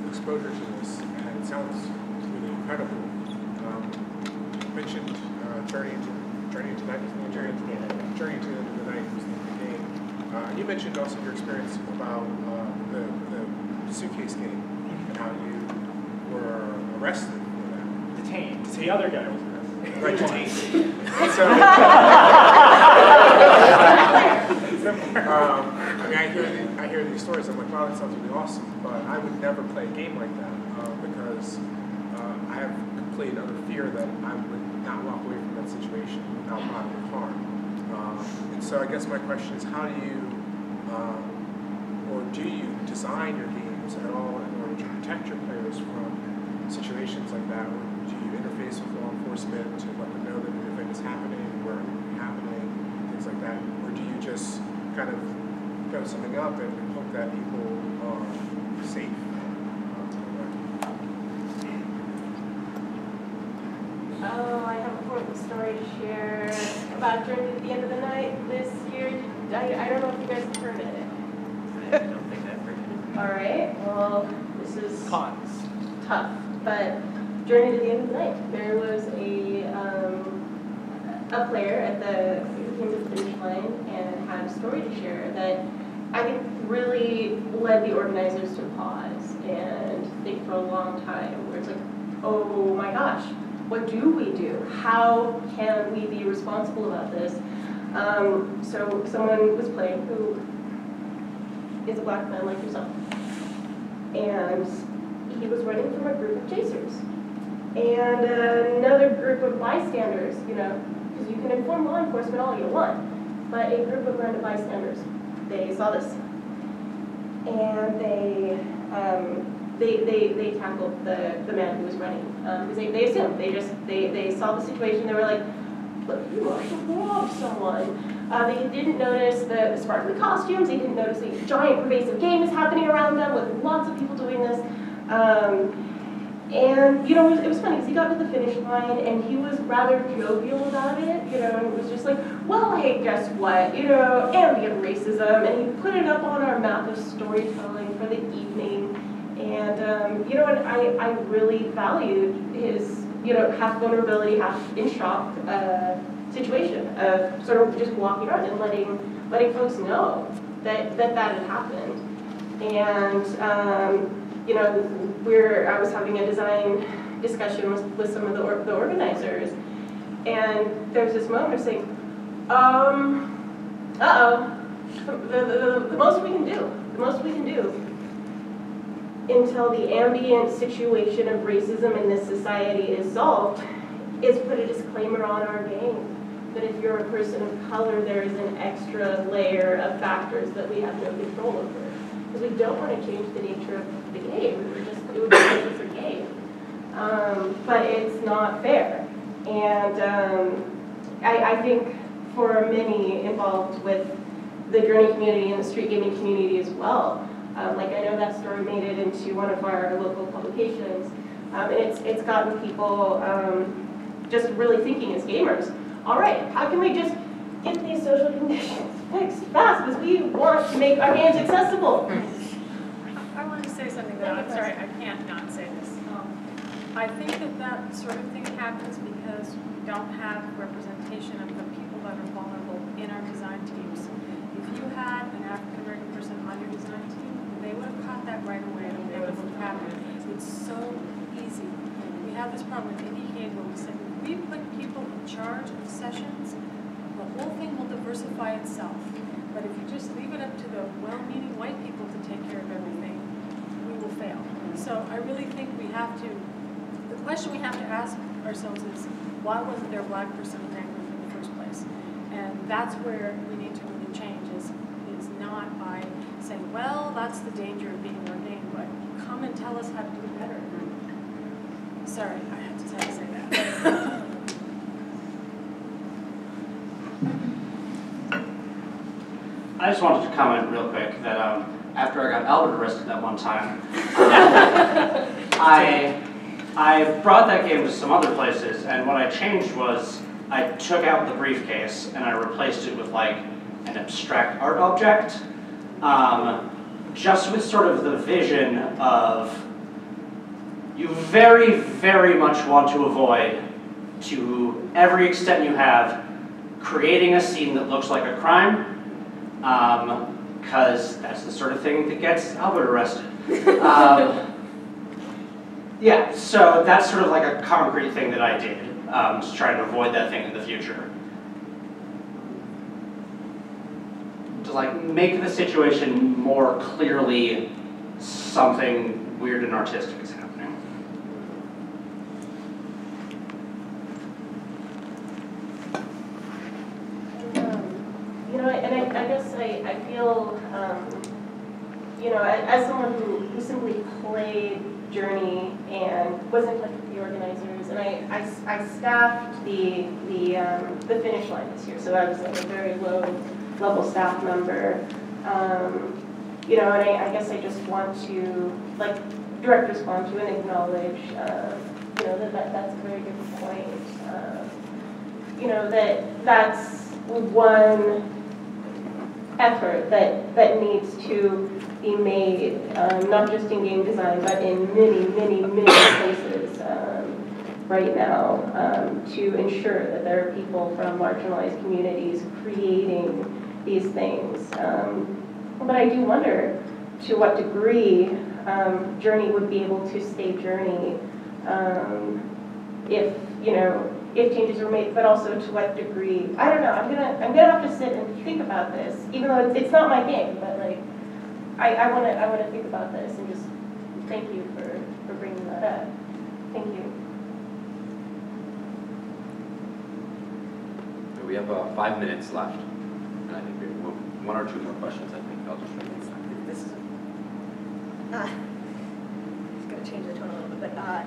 exposure to this, and it sounds really incredible. You mentioned Journey into the Night was the game. And you mentioned also your experience about the suitcase game and how you were arrested for that. Detained. The other guy was arrested. Right, detained. I hear these stories. I'm like, wow, that sounds really awesome. But I would never play a game like that because I have complete utter fear that I would not walk away from that situation without bodily harm. And so I guess my question is, how do you, or do you design your games at all in order to protect your players from situations like that? Or do you interface with law enforcement to let them know that an event is happening, where it's happening, things like that? Or do you just kind of throw something up and hope that people are safe? a story to share about Journey at the End of the Night this year. I don't know if you guys have heard it. I don't think I've heard it. All right, well, this is Cons. tough, but Journey to the End of the Night. There was a player at the came to the finish line and had a story to share that I think really led the organizers to pause and think for a long time, where it's like, oh my gosh, what do we do? How can we be responsible about this? So someone was playing who is a black man like yourself, and he was running from a group of chasers. And another group of bystanders, you know, because you can inform law enforcement all you want, but a group of random bystanders, they saw this, and they tackled the man who was running, because they assumed, they saw the situation, they were like, look, you are to rob someone. They didn't notice the sparkly costumes, they didn't notice a giant pervasive game is happening around them with lots of people doing this. And, you know, it was funny because he got to the finish line and he was rather jovial about it, you know, and it was just like, well, hey, guess what, you know, ambient racism, and he put it up on our map of storytelling for the evening, and, you know, and I really valued his, you know, half vulnerability, half in shock situation of sort of just walking around and letting folks know that had happened. And, you know, I was having a design discussion with some of the organizers, and there was this moment of saying, the most we can do until the ambient situation of racism in this society is solved is put a disclaimer on our game that if you're a person of color, there is an extra layer of factors that we have no control over. Because we don't want to change the nature of the game. It would be a different game. But it's not fair. And I think for many involved with the Journey community and the street gaming community as well, like I know that story made it into one of our local publications, and it's gotten people just really thinking as gamers, all right, how can we just get these social conditions fixed fast, because we want to make our games accessible. I want to say something that I'm sorry, I can't not say this. I think that sort of thing happens because we don't have representation of the people that are vulnerable in our design teams. If you had an African American person on your design team, they would have caught that right away and they would have happened. It's so easy. We have this problem with IndieCade where we say, if we put people in charge of sessions, the whole thing will diversify itself. But if you just leave it up to the well-meaning white people to take care of everything, we will fail. So I really think we have to, the question we have to ask ourselves is, why wasn't there a black person in that group in the first place? And that's where we need to really change, is not by saying, well, that's the danger of being ordained, but come and tell us how to do better. Sorry, I just had to say that. I just wanted to comment real quick that after I got Albert arrested that one time, I brought that game to some other places, and what I changed was I took out the briefcase and I replaced it with like an abstract art object, just with sort of the vision of you very, very much want to avoid, to every extent you have, creating a scene that looks like a crime, because that's the sort of thing that gets Albert arrested. Yeah, so that's sort of like a concrete thing that I did, just trying to avoid that thing in the future. To like make the situation more clearly something weird and artistic is happening. You know, and I guess I feel, you know, as someone who simply played Journey and was in touch with the organizers, and I staffed the finish line this year, so I was like a very low level staff member. You know, and I guess I just want to like direct respond to and acknowledge, you know, that's a very good point. you know, that's one effort that needs to be made, not just in game design, but in many, many, many places right now, to ensure that there are people from marginalized communities creating these things. But I do wonder to what degree Journey would be able to stay Journey if, you know, if changes were made, but also to what degree. I don't know. I'm gonna have to sit and think about this, even though it's not my game. But like, I wanna think about this and just thank you for bringing that up. Thank you. We have 5 minutes left, and I think we have one or two more questions. I think I'll just try to get started. This is just gonna change the tone a little bit, but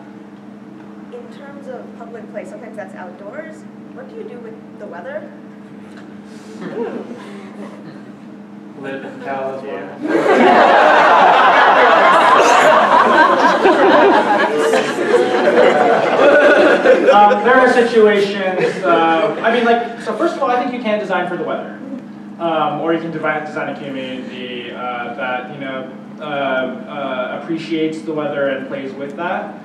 in terms of public place, sometimes that's outdoors. What do you do with the weather? Live in California. There are situations, I mean, like, so first of all, I think you can design for the weather. Or you can design a community that, you know, appreciates the weather and plays with that.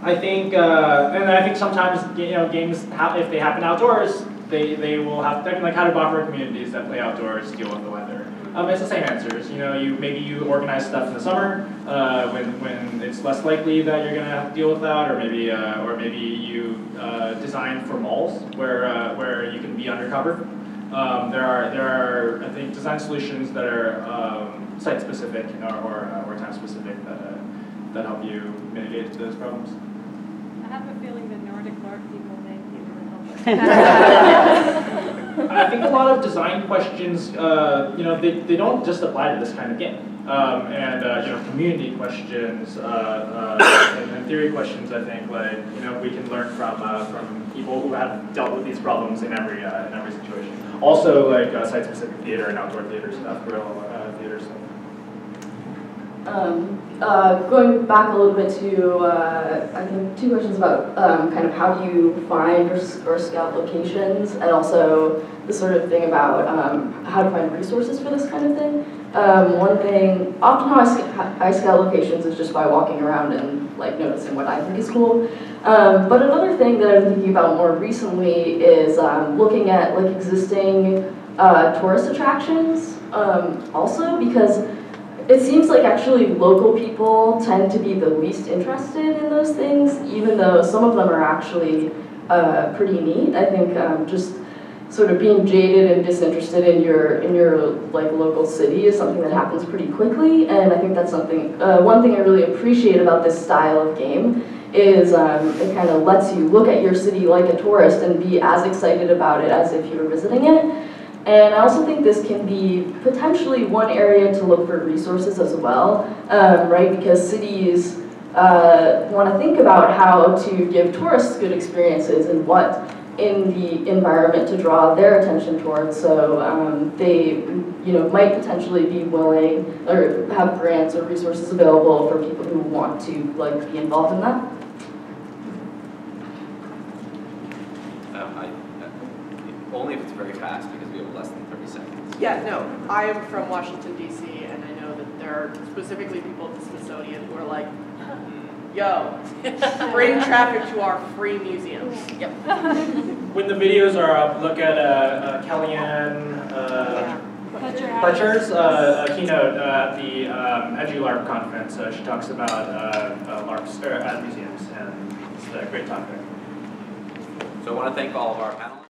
I think, and I think sometimes, you know, games, if they happen outdoors, they will have, like how do buffer communities that play outdoors deal with the weather? It's the same answers. You know, maybe you organize stuff in the summer when it's less likely that you're going to have to deal with that, or maybe you design for malls where you can be undercover. There are I think design solutions that are site specific or time specific that help you mitigate those problems. I have a feeling the Nordic Larp people may be really helpful. I think a lot of design questions, you know, they don't just apply to this kind of game. And you know, community questions and theory questions, I think, like, you know, we can learn from people who have dealt with these problems in every situation. Also, like site-specific theater and outdoor theater stuff, guerrilla theater stuff. Going back a little bit to, I think, two questions about kind of how do you find or scout locations, and also the sort of thing about how to find resources for this kind of thing. One thing, often how I scout locations is just by walking around and like noticing what I think is cool. But another thing that I've been thinking about more recently is looking at like existing tourist attractions also, because it seems like actually local people tend to be the least interested in those things, even though some of them are actually pretty neat. I think just sort of being jaded and disinterested in your like local city is something that happens pretty quickly, and I think that's something. One thing I really appreciate about this style of game is it kind of lets you look at your city like a tourist and be as excited about it as if you were visiting it. And I also think this can be potentially one area to look for resources as well, right? Because cities want to think about how to give tourists good experiences and what in the environment to draw their attention towards. So they, you know, might potentially be willing or have grants or resources available for people who want to like be involved in that. Only if it's very fast, because we have less than 30 seconds. Yeah, no, I am from Washington, D.C., and I know that there are specifically people at the Smithsonian who are like, yo, bring traffic to our free museums. Yep. When the videos are up, look at Kellyanne Fletcher's keynote at the EduLARP conference. She talks about LARPs at museums, and it's a great topic. So I want to thank all of our panelists.